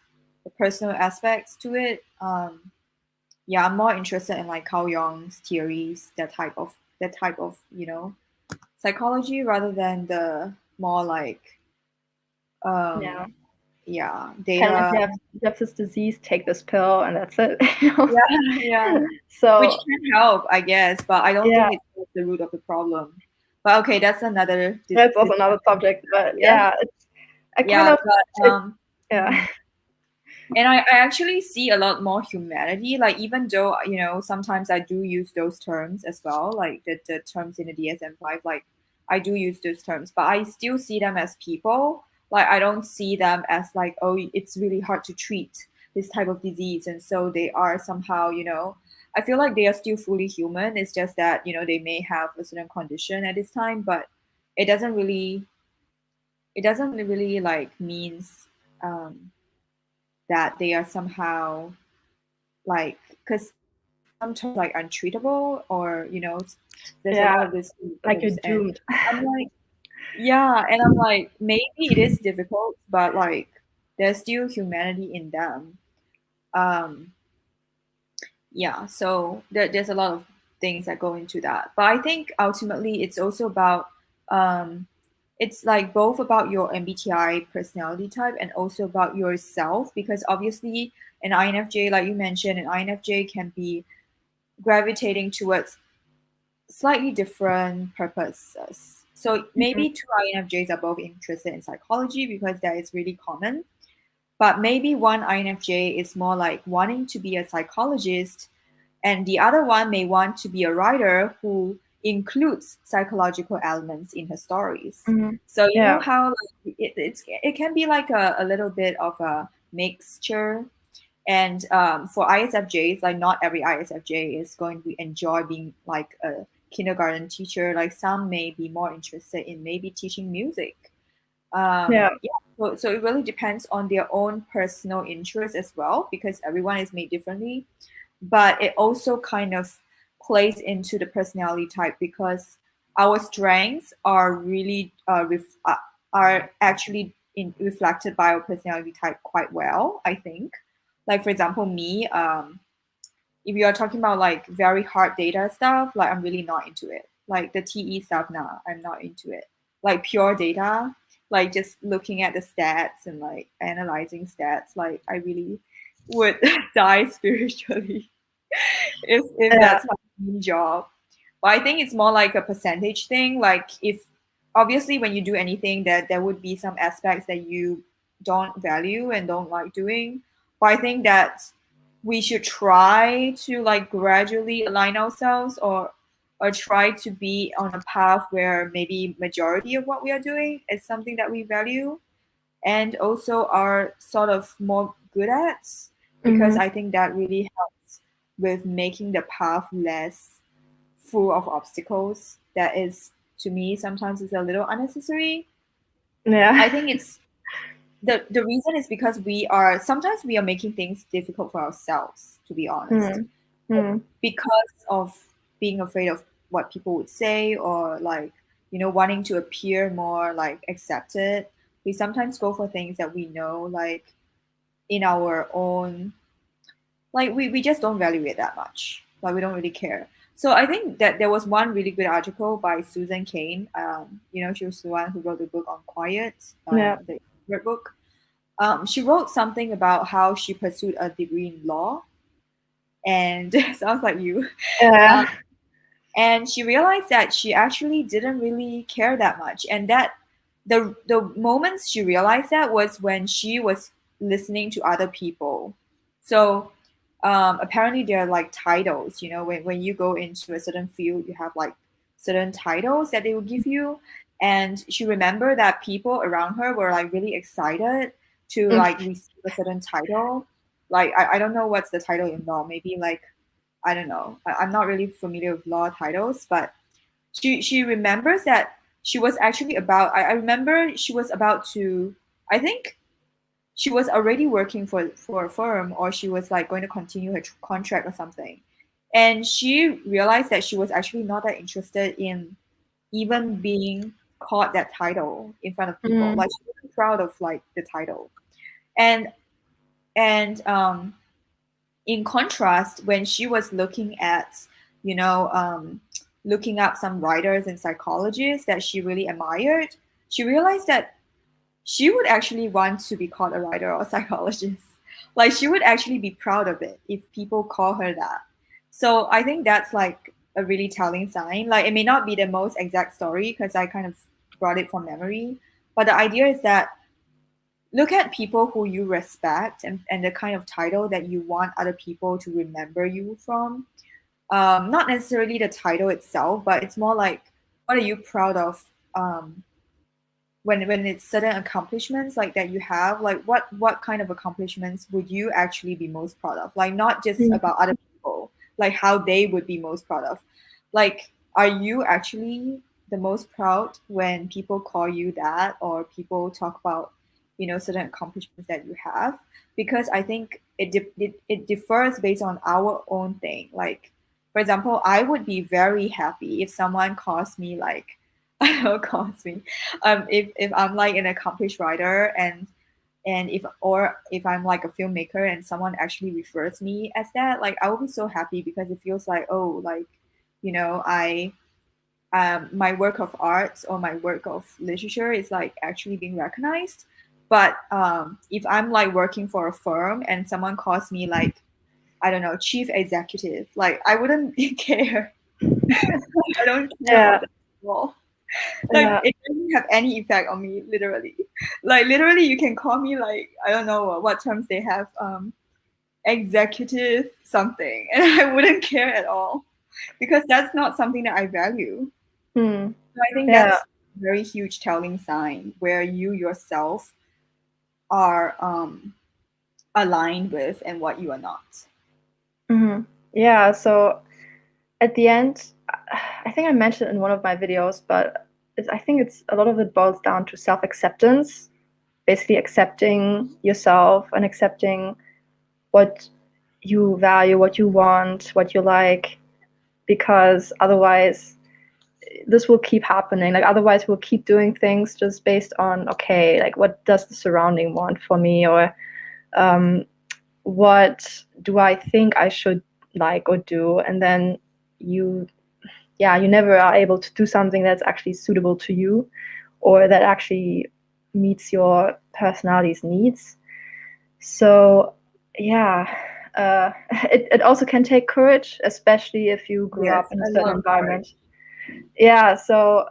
the personal aspects to it. Yeah, I'm more interested in like Carl Jung's theories, that type of psychology rather than the more like Yeah, um, yeah, kind of like data. you have this disease, take this pill, and that's it. Yeah, yeah, which So can help, I guess, but I don't yeah, think it's the root of the problem. But okay, that's another that's also another discussion. subject, but Yeah, yeah, I kind yeah, of but it, yeah, mhm. And I actually see a lot more humanity. Like even though sometimes I do use those terms as well, like the terms in the DSM-5, like I do use those terms, but I still see them as people. Like I don't see them as like, oh, it's really hard to treat this type of disease, and so they are somehow, I feel like they are still fully human. It's just that they may have a certain condition at this time, but it doesn't really it doesn't really like means um, that they are somehow like, because some terms like untreatable, or there's a yeah, lot of this like you're and doomed. I'm like, yeah, and I'm like, maybe it is difficult, but like there's still humanity in them. um yeah, so there's a lot of things that go into that, but I think ultimately it's also about um it's like both about your MBTI personality type and also about yourself, because obviously an INFJ, like you mentioned, an INFJ can be gravitating towards slightly different purposes. So Mhm. maybe two INFJs are both interested in psychology because that is really common, but maybe one INFJ is more like wanting to be a psychologist, and the other one may want to be a writer who includes psychological elements in her stories. Mhm. So you know Yeah, how like, it can be like a little bit of a mixture. And for ISFJs, like not every ISFJ is going to enjoy being like a kindergarten teacher. Like some may be more interested in maybe teaching music. yeah, Yeah, so it really depends on their own personal interest as well, because everyone is made differently. But it also kind of plays into the personality type, because our strengths are really are actually reflected by our personality type quite well, I think. Like for example, me, if you are talking about like very hard data stuff, like I'm really not into it. Like the TE stuff, nah, I'm not into it. Like pure data, like just looking at the stats and like analyzing stats, like I really would die spiritually if yeah, that's my main job. But I think it's more like a percentage thing. Like if obviously when you do anything, that there would be some aspects that you don't value and don't like doing. But I think that we should try to like gradually align ourselves, or try to be on a path where maybe majority of what we are doing is something that we value and also are sort of more good at, because Mm-hmm. I think that really helps with making the path less full of obstacles. That is, to me, sometimes is a little unnecessary. Yeah. I think it's the reason is because we are making things difficult for ourselves, to be honest, Mm-hmm. because of being afraid of what people would say, or like, wanting to appear more like accepted. We sometimes go for things that we know, like, in our own, like, we just don't value it that much, like we don't really care. So I think that there was one really good article by Susan Cain. She was the one who wrote the book on quiet, Yeah. the Excerpt book. She wrote something about how she pursued a degree in law, and sounds like you. Um, Yeah. and she realized that she actually didn't really care that much, and that the moments she realized that was when she was listening to other people. So apparently there are like titles, when you go into a certain field, you have like certain titles that they will give you. And she remembered that people around her were like really excited to like receive a certain title. Like, I don't know what's the title in law, maybe like, I don't know. I'm not really familiar with law titles, but she remembers that she was actually about. I remember she was about to. I think she was already working for a firm, or she was like going to continue her contract or something, and she realized that she was actually not that interested in even being called that title in front of people. Mm-hmm. Like, she wasn't proud of like the title, and and in contrast, when she was looking at, you know, um, looking up some writers and psychologists that she really admired, she realized that she would actually want to be called a writer or a psychologist. Like, she would actually be proud of it if people call her that. So I think that's like a really telling sign. Like, it may not be the most exact story because I kind of brought it from memory, but the idea is that look at people who you respect, and the kind of title that you want other people to remember you from. Not necessarily the title itself, but it's more like, what are you proud of, when it's certain accomplishments like that you have, like what kind of accomplishments would you actually be most proud of, like not just about other people, like how they would be most proud of. Like, are you actually the most proud when people call you that, or people talk about, certain accomplishments that you have? Because I think it differs based on our own thing. Like, for example, I would be very happy if someone calls me like I don't know, calls me, if I'm like an accomplished writer, and if I'm like a filmmaker and someone actually refers me as that, like I will be so happy, because it feels like, oh, like, I my work of art or my work of literature is like actually being recognized. But if I'm like working for a firm and someone calls me like, I don't know, chief executive, like I wouldn't care. I don't care about Yeah. that at all. Like, Yeah. it doesn't have any effect on me, literally. Like, literally you can call me like, I don't know what terms they have, executive something, and I wouldn't care at all, because that's not something that I value. Mm. So I think Yeah. that's a very huge telling sign where you yourself are aligned with and what you are not. Mm-hmm. Yeah. So at the end, I think I mentioned in one of my videos, but I think it's a lot of it boils down to self-acceptance, basically accepting yourself and accepting what you value, what you want, what you like, because otherwise this will keep happening. Like, otherwise we'll keep doing things just based on, okay, like what does the surrounding want for me, or um, what do I think I should like or do, and then you you never are able to do something that's actually suitable to you, or that actually meets your personality's needs. So yeah, it also can take courage, especially if you grew Yes, up in a a certain lot of courage. environment. Yeah, so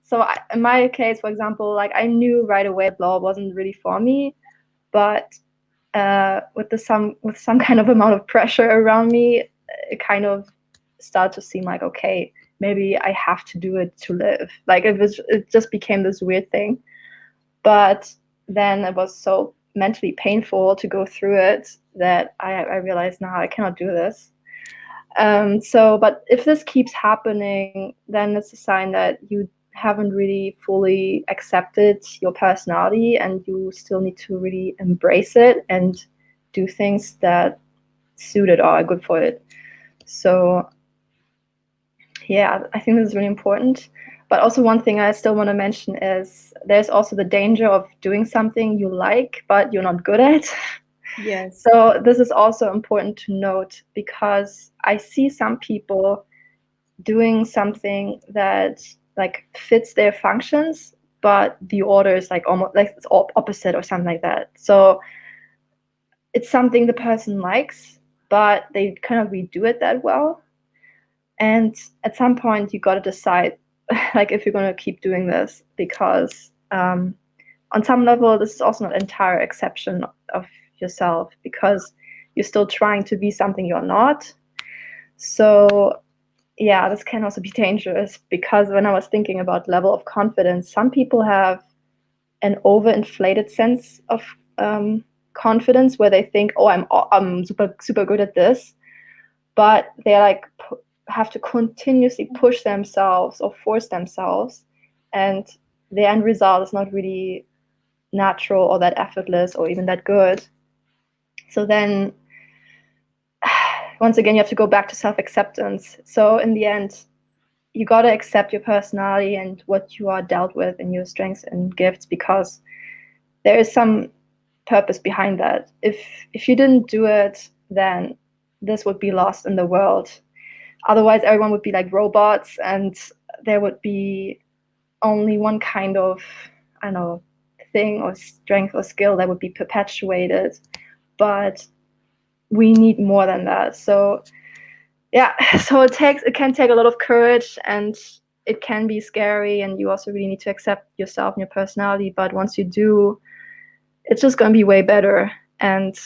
So in my case, for example, like I knew right away that law wasn't really for me, but with some kind of amount of pressure around me, it kind of started to seem like, okay, maybe I have to do it to live. Like it just became this weird thing. But then it was so mentally painful to go through it that I realized, now I cannot do this. But if this keeps happening, then it's a sign that you haven't really fully accepted your personality, and you still need to really embrace it and do things that suit it or are good for it. So yeah, I think this is really important. But also one thing I still want to mention is there's also the danger of doing something you like, but you're not good at. Yes. So this is also important to note, because I see some people doing something that like fits their functions, but the order is like almost like it's all opposite or something like that. So it's something the person likes, but they cannot redo it that well. And at some point you got to decide like if you're going to keep doing this, because on some level this is also not an entire exception of yourself, because you're still trying to be something you're not. So yeah, this can also be dangerous, because when I was thinking about level of confidence, some people have an overinflated sense of confidence where they think, oh, I'm super good at this, but they're like have to continuously push themselves or force themselves, and the end result is not really natural or that effortless or even that good. So then once again you have to go back to self-acceptance. So in the end, you got to accept your personality and what you are dealt with and your strengths and gifts, because there is some purpose behind that. If you didn't do it, then this would be lost in the world. Otherwise everyone would be like robots, and there would be only one kind of, I don't know, thing or strength or skill that would be perpetuated. But we need more than that. So yeah, so it can take a lot of courage, and it can be scary, and you also really need to accept yourself and your personality. But once you do, it's just going to be way better. And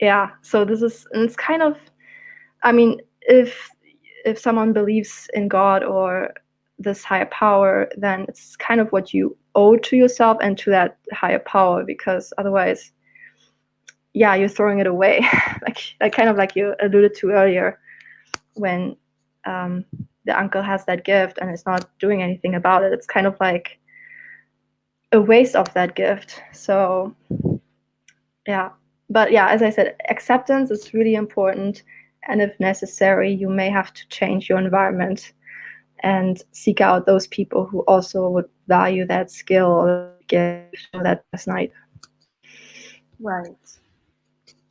yeah, so it's kind of, I mean, if someone believes in God or this higher power, then it's kind of what you owe to yourself and to that higher power, because otherwise, yeah, you're throwing it away. like kind of like you alluded to earlier, when the uncle has that gift and is not doing anything about it. It's kind of like a waste of that gift. So yeah, but yeah, as I said, acceptance is really important, and if necessary, you may have to change your environment and seek out those people who also would value that skill or that gift or that personality. Right.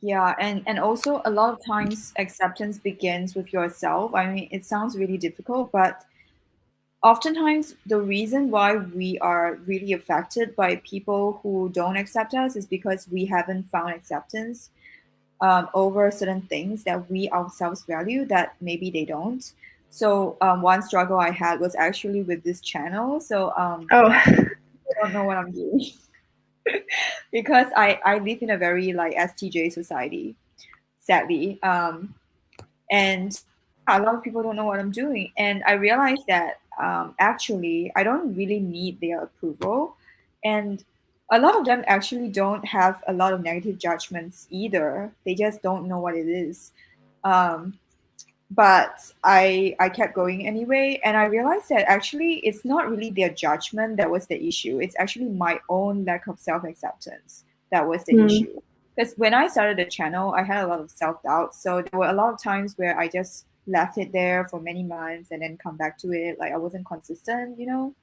Yeah, and also a lot of times acceptance begins with yourself. I mean, it sounds really difficult, but oftentimes the reason why we are really affected by people who don't accept us is because we haven't found acceptance over certain things that we ourselves value that maybe they don't. So one struggle I had was actually with this channel. So Oh, I don't know what I'm doing because I live in a very like STJ society, sadly. And yeah, a lot of people don't know what I'm doing. And I realized that actually I don't really need their approval. And a lot of them actually don't have a lot of negative judgments either. They just don't know what it is. Um, but I kept going anyway, and I realized that actually it's not really their judgment that was the issue. It's actually my own lack of self acceptance that was the issue. Because when I started the channel, I had a lot of self doubt. So there were a lot of times where I just left it there for many months and then come back to it. Like I wasn't consistent, you know?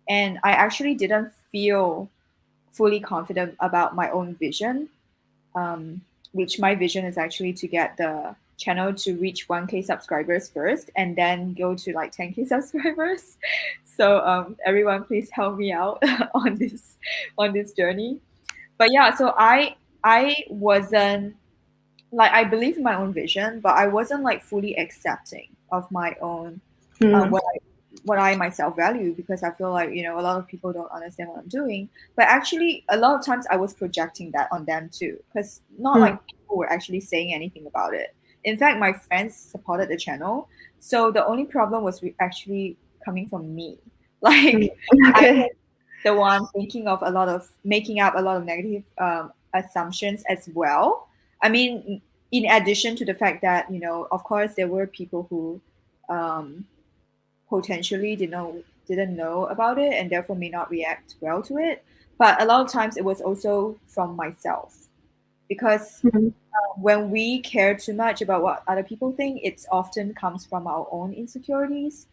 And I actually didn't feel fully confident about my own vision, um, which my vision is actually to get the channel to reach 1K subscribers first and then go to like 10K subscribers. So everyone please help me out on this journey. But yeah, so I wasn't like, I believe in my own vision, but I wasn't like fully accepting of my own hmm. what I what I myself value, because I feel like, a lot of people don't understand what I'm doing. But actually, a lot of times I was projecting that on them too, because not Mm. like people were actually saying anything about it. In fact, my friends supported the channel, so the only problem was actually coming from me. Mm. Like, I Okay. was the one thinking of a lot of making up a lot of negative assumptions as well. I mean, in addition to the fact that, of course, there were people who um, potentially didn't know about it and therefore may not react well to it. But a lot of times it was also from myself, because Mm. when we care too much about what other people think, it often comes from our own insecurities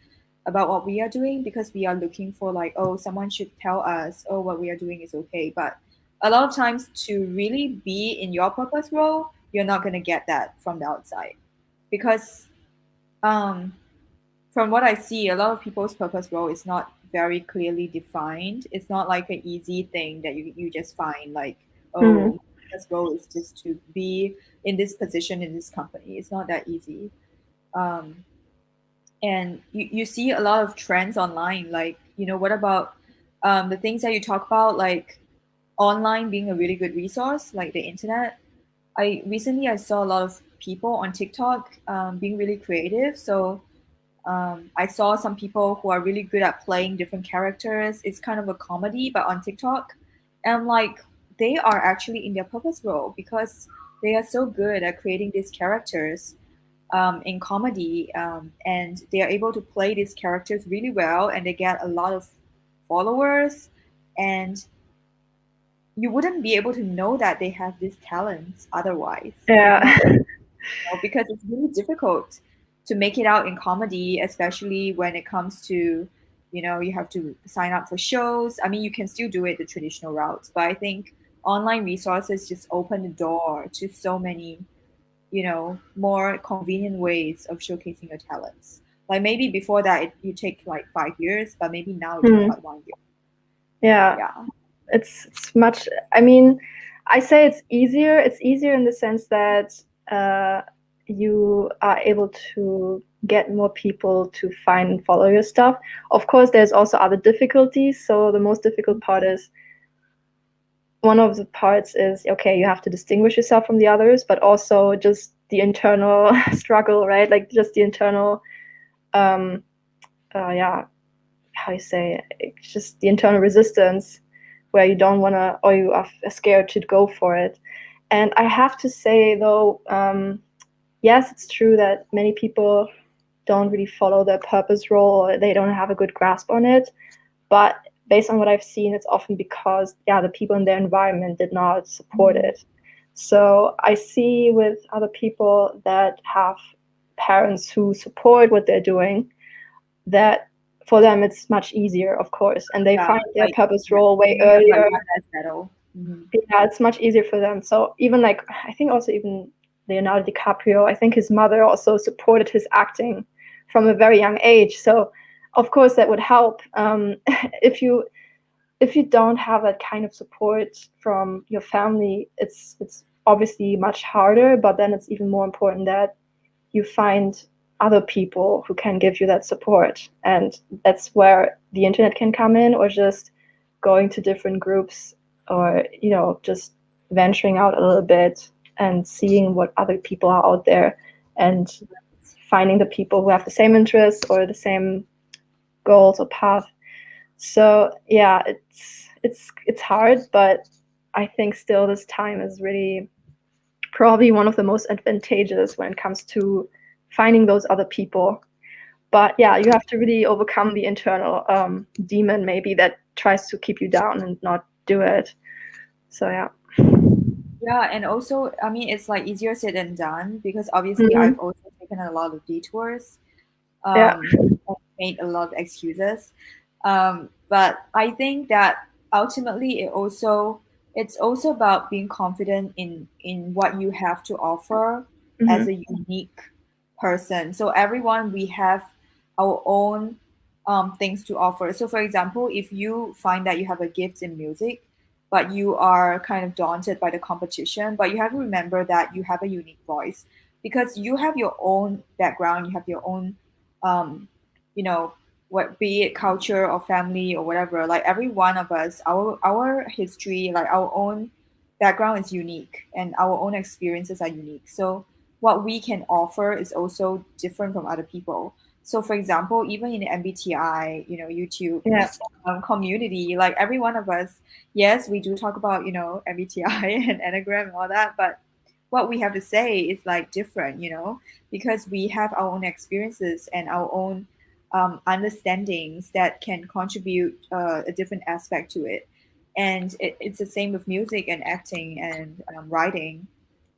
about what we are doing, because we are looking for, like, oh, someone should tell us, oh, what we are doing is okay. But a lot of times, to really be in your purpose role, you're not going to get that from the outside, because um from what I see, a lot of people's purpose role is not very clearly defined. It's not like an easy thing that you just find, like, Mm. oh, purpose role is just to be in this position in this company. It's not that easy. Um, and you see a lot of trends online, like, what about the things that you talk about, like online being a really good resource, like the internet. I saw a lot of people on TikTok being really creative. So I saw some people who are really good at playing different characters. It's kind of a comedy, but on TikTok. And like, they are actually in their purpose role, because they are so good at creating these characters in comedy, and they are able to play these characters really well, and they get a lot of followers. And you wouldn't be able to know that they have these talents otherwise, if Yeah. not, because it's really difficult to make it out in comedy, especially when it comes to, you have to sign up for shows. I mean, you can still do it the traditional routes, but I think online resources just open the door to so many, more convenient ways of showcasing your talents. Like, maybe before that, you take like 5 years, but maybe now it takes Mm. like 1 year. Yeah. Yeah. It's much. I mean, I say it's easier. It's easier in the sense that uh, you are able to get more people to find and follow your stuff. Of course, there's also other difficulties. So the most difficult part is, one of the parts is, okay, you have to distinguish yourself from the others, but also just the internal struggle, right? Like just the internal, um, yeah, how you say it, just the internal resistance, where you don't want to, or you are scared to go for it. And I have to say, though, yes, it's true that many people don't really follow their purpose role, or they don't have a good grasp on it. But based on what I've seen, it's often because, yeah, the people in their environment did not support it. So I see with other people that have parents who support what they're doing, that for them it's much easier, of course, and they Yeah, find their like, purpose yeah, role way you have like earlier. one less battle. Yeah, it's much easier for them. So even like, I think also even Leonardo DiCaprio, I think his mother also supported his acting from a very young age. So of course that would help. If you if you don't have that kind of support from your family, it's obviously much harder. But then it's even more important that you find other people who can give you that support, and that's where the internet can come in, or just going to different groups, or just venturing out a little bit and seeing what other people are out there, and finding the people who have the same interests or the same goals or path. So yeah, it's hard, but I think still this time is really probably one of the most advantageous when it comes to finding those other people. But yeah, you have to really overcome the internal demon, maybe, that tries to keep you down and not do it. So yeah. Yeah, and also, I mean, it's like easier said than done, because obviously Mm-hmm. I've also taken a lot of detours, Yeah. and made a lot of excuses. But I think that ultimately it's also about being confident in what you have to offer Mm-hmm. as a unique person. So everyone, we have our own things to offer. So for example, if you find that you have a gift in music, but you are kind of daunted by the competition, but you have to remember that you have a unique voice, because you have your own background, you have your own um, you know what, be it culture or family or whatever, like every one of us, our history, like our own background is unique and our own experiences are unique. So what we can offer is also different from other people. So for example, even in the MBTI, YouTube Yeah. community, like every one of us, yes, we do talk about, MBTI and Enneagram and all that, but what we have to say is like different, because we have our own experiences and our own understandings that can contribute a different aspect to it. And it's the same with music and acting and writing.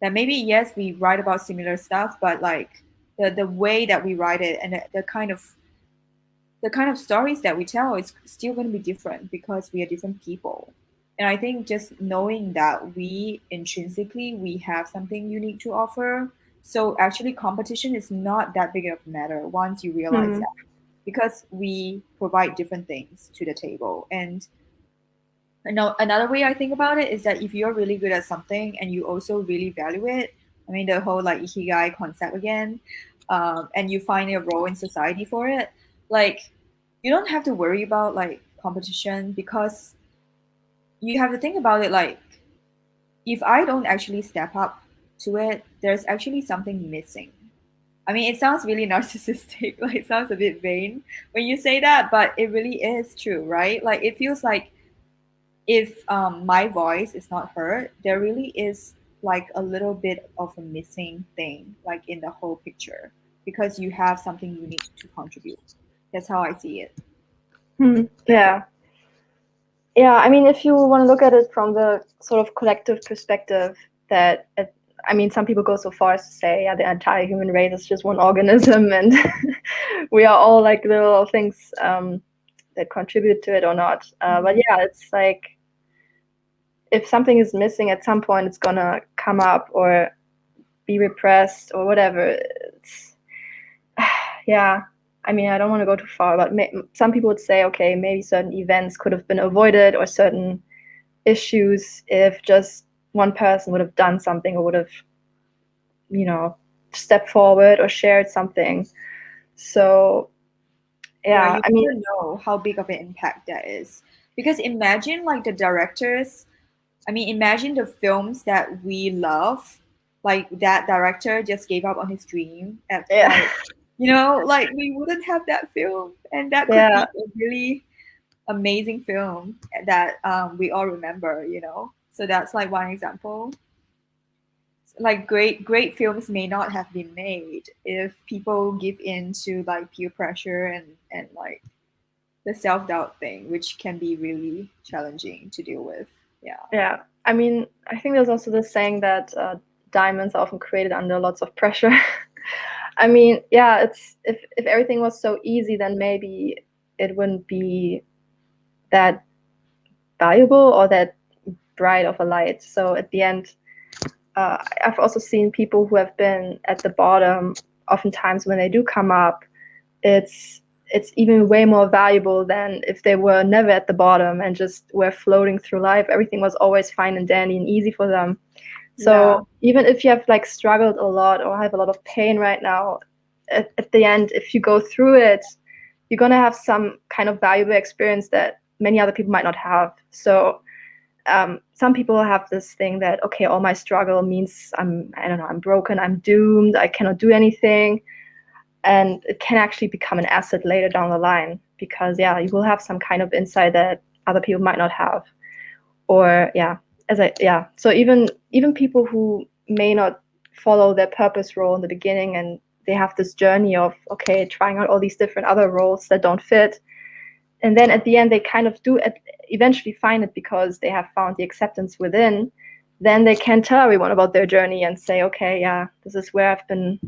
That maybe yes, we write about similar stuff, but like the way that we write it and the kind of stories that we tell is still going to be different because we are different people. And I think just knowing that we intrinsically we have something unique to offer. So actually competition is not that big of a matter once you realize Hmm. that, because we provide different things to the table. And another way I think about it is that if you're really good at something and you also really value it, I mean, the whole like ikigai concept again, and you find a role in society for it, like you don't have to worry about like competition, because you have to think about it like, if I don't actually step up to it, there's actually something missing. I mean, it sounds really narcissistic, like it sounds a bit vain when you say that, but it really is true, right? Like it feels like if my voice is not heard, there really is like a little bit of a missing thing, like in the whole picture, because you have something unique to contribute. That's how I see it. Hmm. Yeah. Yeah, I mean, if you want to look at it from the sort of collective perspective, that I mean, some people go so far as to say, yeah, the entire human race is just one organism, and we are all like little things that contribute to it or not. But yeah, it's like if something is missing at some point, it's gonna come up or be repressed or whatever. It's, yeah. I mean, I don't want to go too far, but some people would say, okay, maybe certain events could have been avoided, or certain issues, if just one person would have done something, or would have, you know, stepped forward or shared something. So Yeah, yeah, you I mean, never know how big of an impact that is. Because imagine like the directors, I mean, imagine the films that we love. Like that director just gave up on his dream at yeah. like, like we wouldn't have that film, and that could be Yeah, a really amazing film that we all remember. So that's like one example. Like great films may not have been made if people give in to like peer pressure and like the self doubt thing, which can be really challenging to deal with. Yeah. yeah. I mean, I think there's also this saying that diamonds are often created under lots of pressure. I mean, yeah, it's if everything was so easy, then maybe it wouldn't be that valuable or that bright of a light. So at the end, I've also seen people who have been at the bottom. Oftentimes, when they do come up, it's it's even way more valuable than if they were never at the bottom and just were floating through life. Everything was always fine and dandy and easy for them. Yeah. So even if you have like struggled a lot or have a lot of pain right now, at the end, if you go through it, you're gonna have some kind of valuable experience that many other people might not have. So some people have this thing that, okay, all my struggle means I don't know, I'm broken, I'm doomed, I cannot do anything, and it can actually become an asset later down the line, because yeah, you will have some kind of insight that other people might not have. Or yeah, so even people who may not follow their purpose role in the beginning, and they have this journey of, okay, trying out all these different other roles that don't fit, and then at the end they kind of do eventually find it because they have found the acceptance within. Then they can tell everyone about their journey and say, okay, yeah, this is where I've been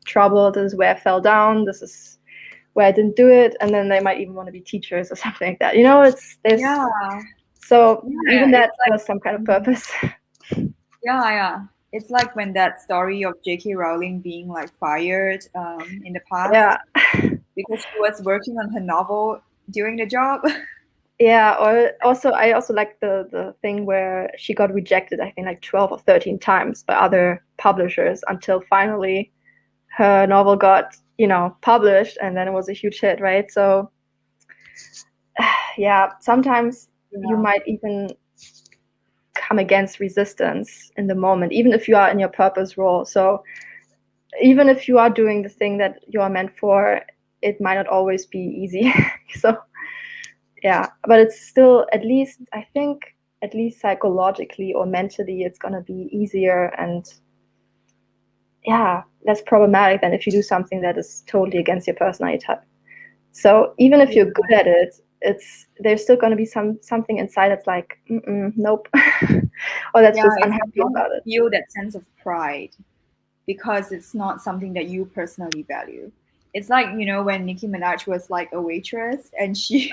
troubled, this is where I fell down, this is where I didn't do it. And then they might even want to be teachers or something like that, it's this. Yeah. So Yeah. even It's that like, has some kind of purpose. yeah, yeah. It's like when that story of J.K. Rowling being like fired in the past Yeah. because she was working on her novel during the job. Yeah, or also I also like the thing where she got rejected, I think like 12 or 13 times by other publishers, until finally her novel got, published, and then it was a huge hit, right? So yeah, sometimes you might even come against resistance in the moment, even if you are in your purpose role. So even if you are doing the thing that you are meant for, it might not always be easy. So yeah, but it's still, at least I think, at least psychologically or mentally, it's going to be easier and yeah, less problematic than if you do something that is totally against your personality type. So even if you're good at it, there's still going to be something inside that's like, nope, or that's just unhappy about it. Feel that sense of pride because it's not something that you personally value. It's like, when Nicki Minaj was like a waitress and she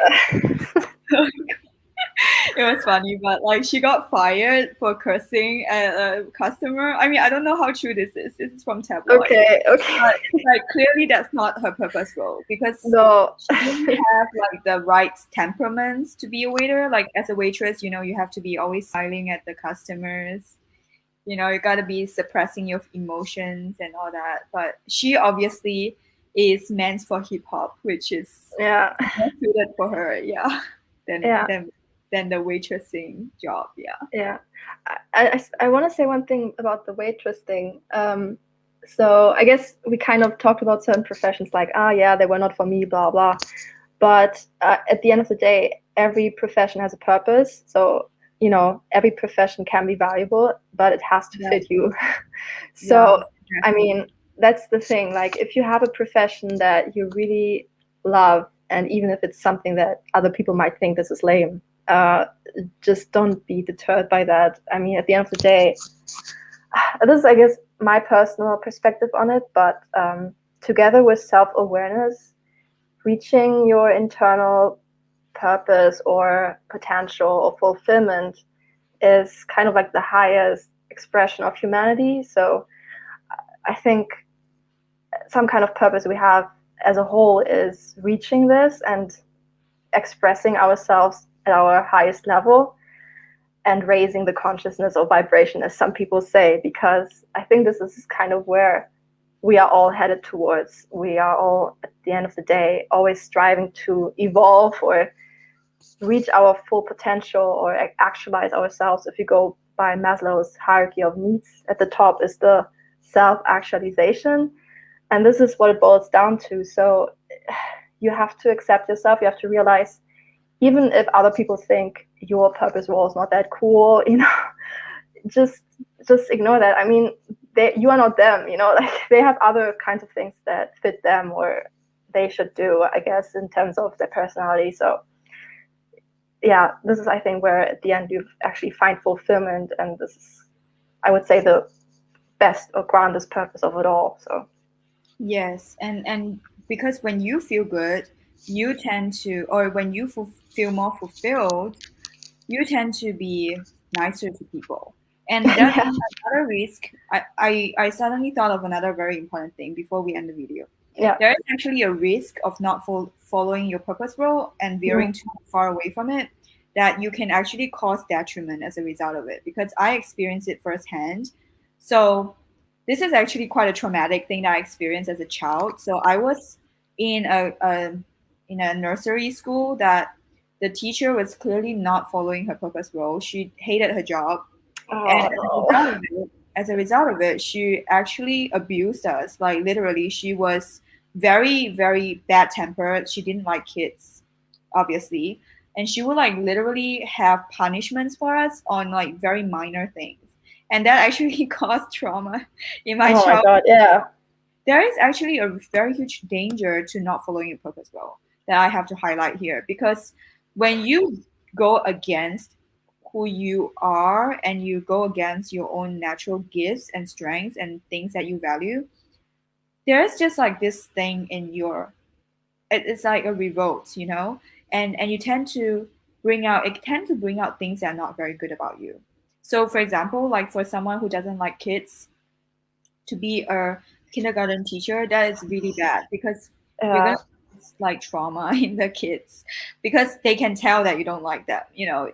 it was funny, but like she got fired for cursing at a customer. I mean, I don't know how true this is. This is from tabloid. Okay. But like clearly that's not her purpose role because No. she didn't have like the right temperaments to be a waiter. Like as a waitress, you have to be always smiling at the customers. You gotta be suppressing your emotions and all that. But she obviously is meant for hip hop, which is Yeah. more suited for her, than Yeah. than the waitressing job, Yeah. I want to say one thing about the waitress thing. So I guess we kind of talked about certain professions like, yeah, they were not for me, blah, blah. But at the end of the day, every profession has a purpose. So, every profession can be valuable, but it has to fit you. So, I mean, that's the thing. Like, if you have a profession that you really love, and even if it's something that other people might think this is lame, just don't be deterred by that. I mean, at the end of the day, this is, I guess, my personal perspective on it, but together with self-awareness, reaching your internal purpose or potential or fulfillment is kind of like the highest expression of humanity. So I think some kind of purpose we have as a whole is reaching this and expressing ourselves at our highest level and raising the consciousness or vibration, as some people say, because I think this is kind of where we are all headed towards. We are all, at the end of the day, always striving to evolve or reach our full potential or actualize ourselves. If you go by Maslow's hierarchy of needs, at the top is the self-actualization. And this is what it boils down to. So you have to accept yourself. You have to realize, even if other people think your purpose role is not that cool, just ignore that. I mean, you are not them, like they have other kinds of things that fit them or they should do, I guess, in terms of their personality. So yeah, this is, I think, where at the end you actually find fulfillment, and this is, I would say, the best or grandest purpose of it all. So yes, and because when you feel good, you tend to, or when you feel more fulfilled, you tend to be nicer to people. And that's yeah. another risk. I suddenly thought of another very important thing before we end the video. Yeah. There is actually a risk of not following your purpose role and veering too far away from it, that you can actually cause detriment as a result of it, because I experienced it firsthand. So this is actually quite a traumatic thing that I experienced as a child. So I was in a nursery school that the teacher was clearly not following her purpose role. She hated her job, and as a result of it, she actually abused us. Like literally, she was very, very bad tempered. She didn't like kids, obviously, and she would like literally have punishments for us on like very minor things, and that actually caused trauma in my Oh my childhood. God, yeah. There is actually a very huge danger to not following your purpose role that I have to highlight here, because when you go against who you are and you go against your own natural gifts and strengths and things that you value, there's just like this thing in it's like a revolt, and you tend to bring out things that are not very good about you. So for example, like for someone who doesn't like kids, to be a kindergarten teacher, that is really bad, because you're gonna like trauma in the kids, because they can tell that you don't like them,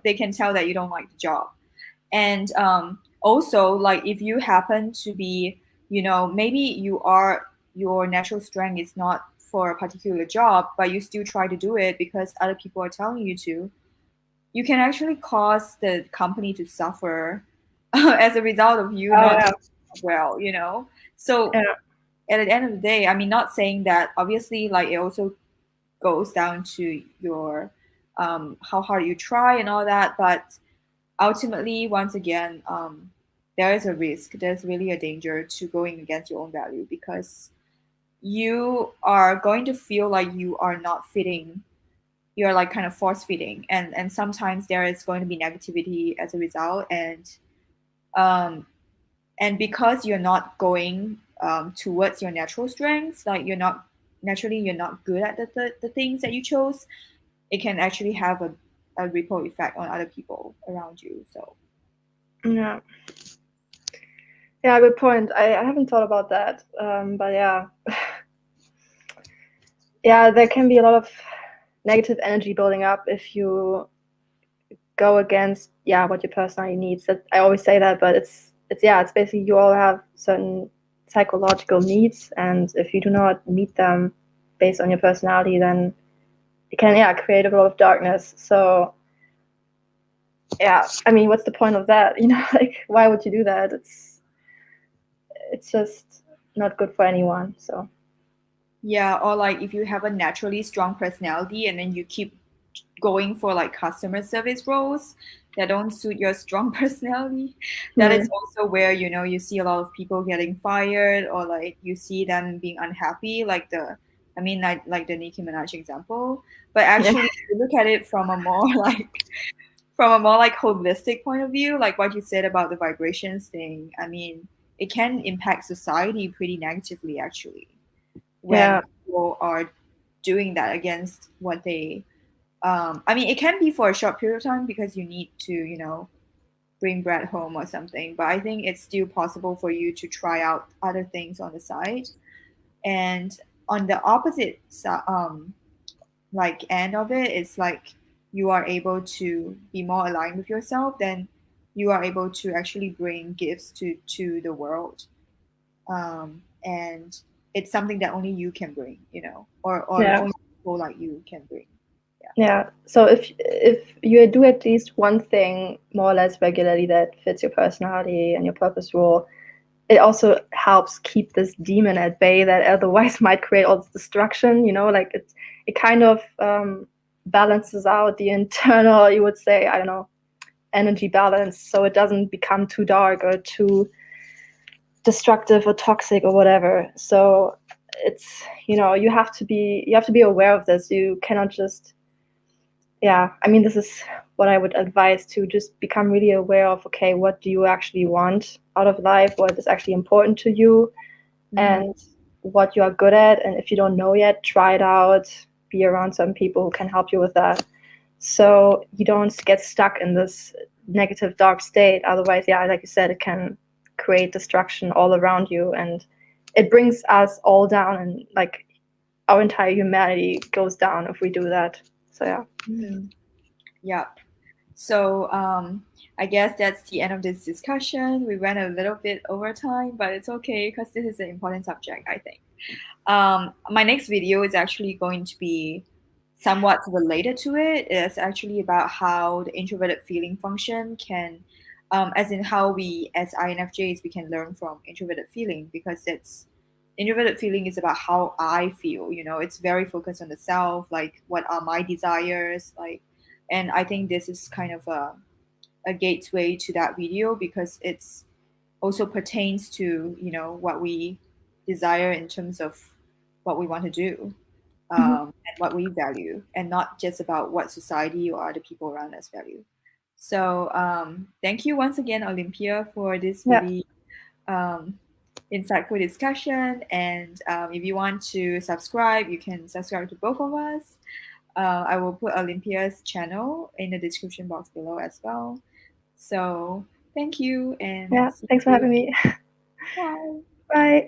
they can tell that you don't like the job. And also, like if you happen to be, maybe your natural strength is not for a particular job, but you still try to do it because other people are telling you to, you can actually cause the company to suffer as a result of you Oh not yeah, doing well, you know? So yeah, at the end of the day, I mean, not saying that obviously, like, it also goes down to your how hard you try and all that, but ultimately, once again, there is a risk. There's really a danger to going against your own value because you are going to feel like you are not fitting. You're like kind of force fitting, and sometimes there is going to be negativity as a result, um, and because you're not going towards your natural strengths, like you're not good at the things that you chose, it can actually have a ripple effect on other people around you. So yeah. Yeah, good point. I haven't thought about that, but yeah, yeah, there can be a lot of negative energy building up if you go against what your personality needs. That I always say that, but it's basically you all have certain psychological needs, and if you do not meet them based on your personality, then it can create a lot of darkness. So I mean, what's the point of that? Like, why would you do that? It's just not good for anyone. So yeah, or like if you have a naturally strong personality and then you keep going for like customer service roles that don't suit your strong personality, that is also where, you know, you see a lot of people getting fired, or like you see them being unhappy, like I mean, like the Nicki Minaj example. But actually, if you look at it from a more like holistic point of view, like what you said about the vibrations thing, I mean, it can impact society pretty negatively actually when yeah, people are doing that against what they I mean, it can be for a short period of time because you need to, you know, bring bread home or something, but I think it's still possible for you to try out other things on the side. And on the opposite like end of it, it's like you are able to be more aligned with yourself, then you are able to actually bring gifts to the world. And it's something that only you can bring, you know, or yeah. only people like you can bring. Yeah. Yeah. So if you do at least one thing more or less regularly that fits your personality and your purpose role, it also helps keep this demon at bay that otherwise might create all this destruction. Like it kind of balances out the internal, you would say, I don't know, energy balance, so it doesn't become too dark or too destructive or toxic or whatever. So it's you have to be aware of this. You cannot just I mean, this is what I would advise, to just become really aware of, okay, what do you actually want out of life? What is actually important to you, Mhm. and what you are good at. And if you don't know yet, try it out, be around some people who can help you with that. So you don't get stuck in this negative, dark state. Otherwise, like you said, it can create destruction all around you. And it brings us all down, and like our entire humanity goes down if we do that. So, yeah. Mhm. Yeah. So I guess that's the end of this discussion. We went a little bit over time, but it's okay because this is an important subject, I think. My next video is actually going to be somewhat related to it. It's actually about how the introverted feeling function can, as in how we as INFJs, we can learn from introverted feeling, because it's introverted feeling is about how I feel, you know, it's very focused on the self, like what are my desires, like, and I think this is kind of a gateway to that video because it's also pertains to, you know, what we desire in terms of what we want to do, Mhm. and what we value, and not just about what society or other people around us value. So thank you once again, Olympia, for this Yeah. really um, insightful discussion. And if you want to subscribe, you can subscribe to both of us. I will put Olympia's channel in the description box below as well. So thank you and Yeah. see Thanks for you. having me. Bye. Bye.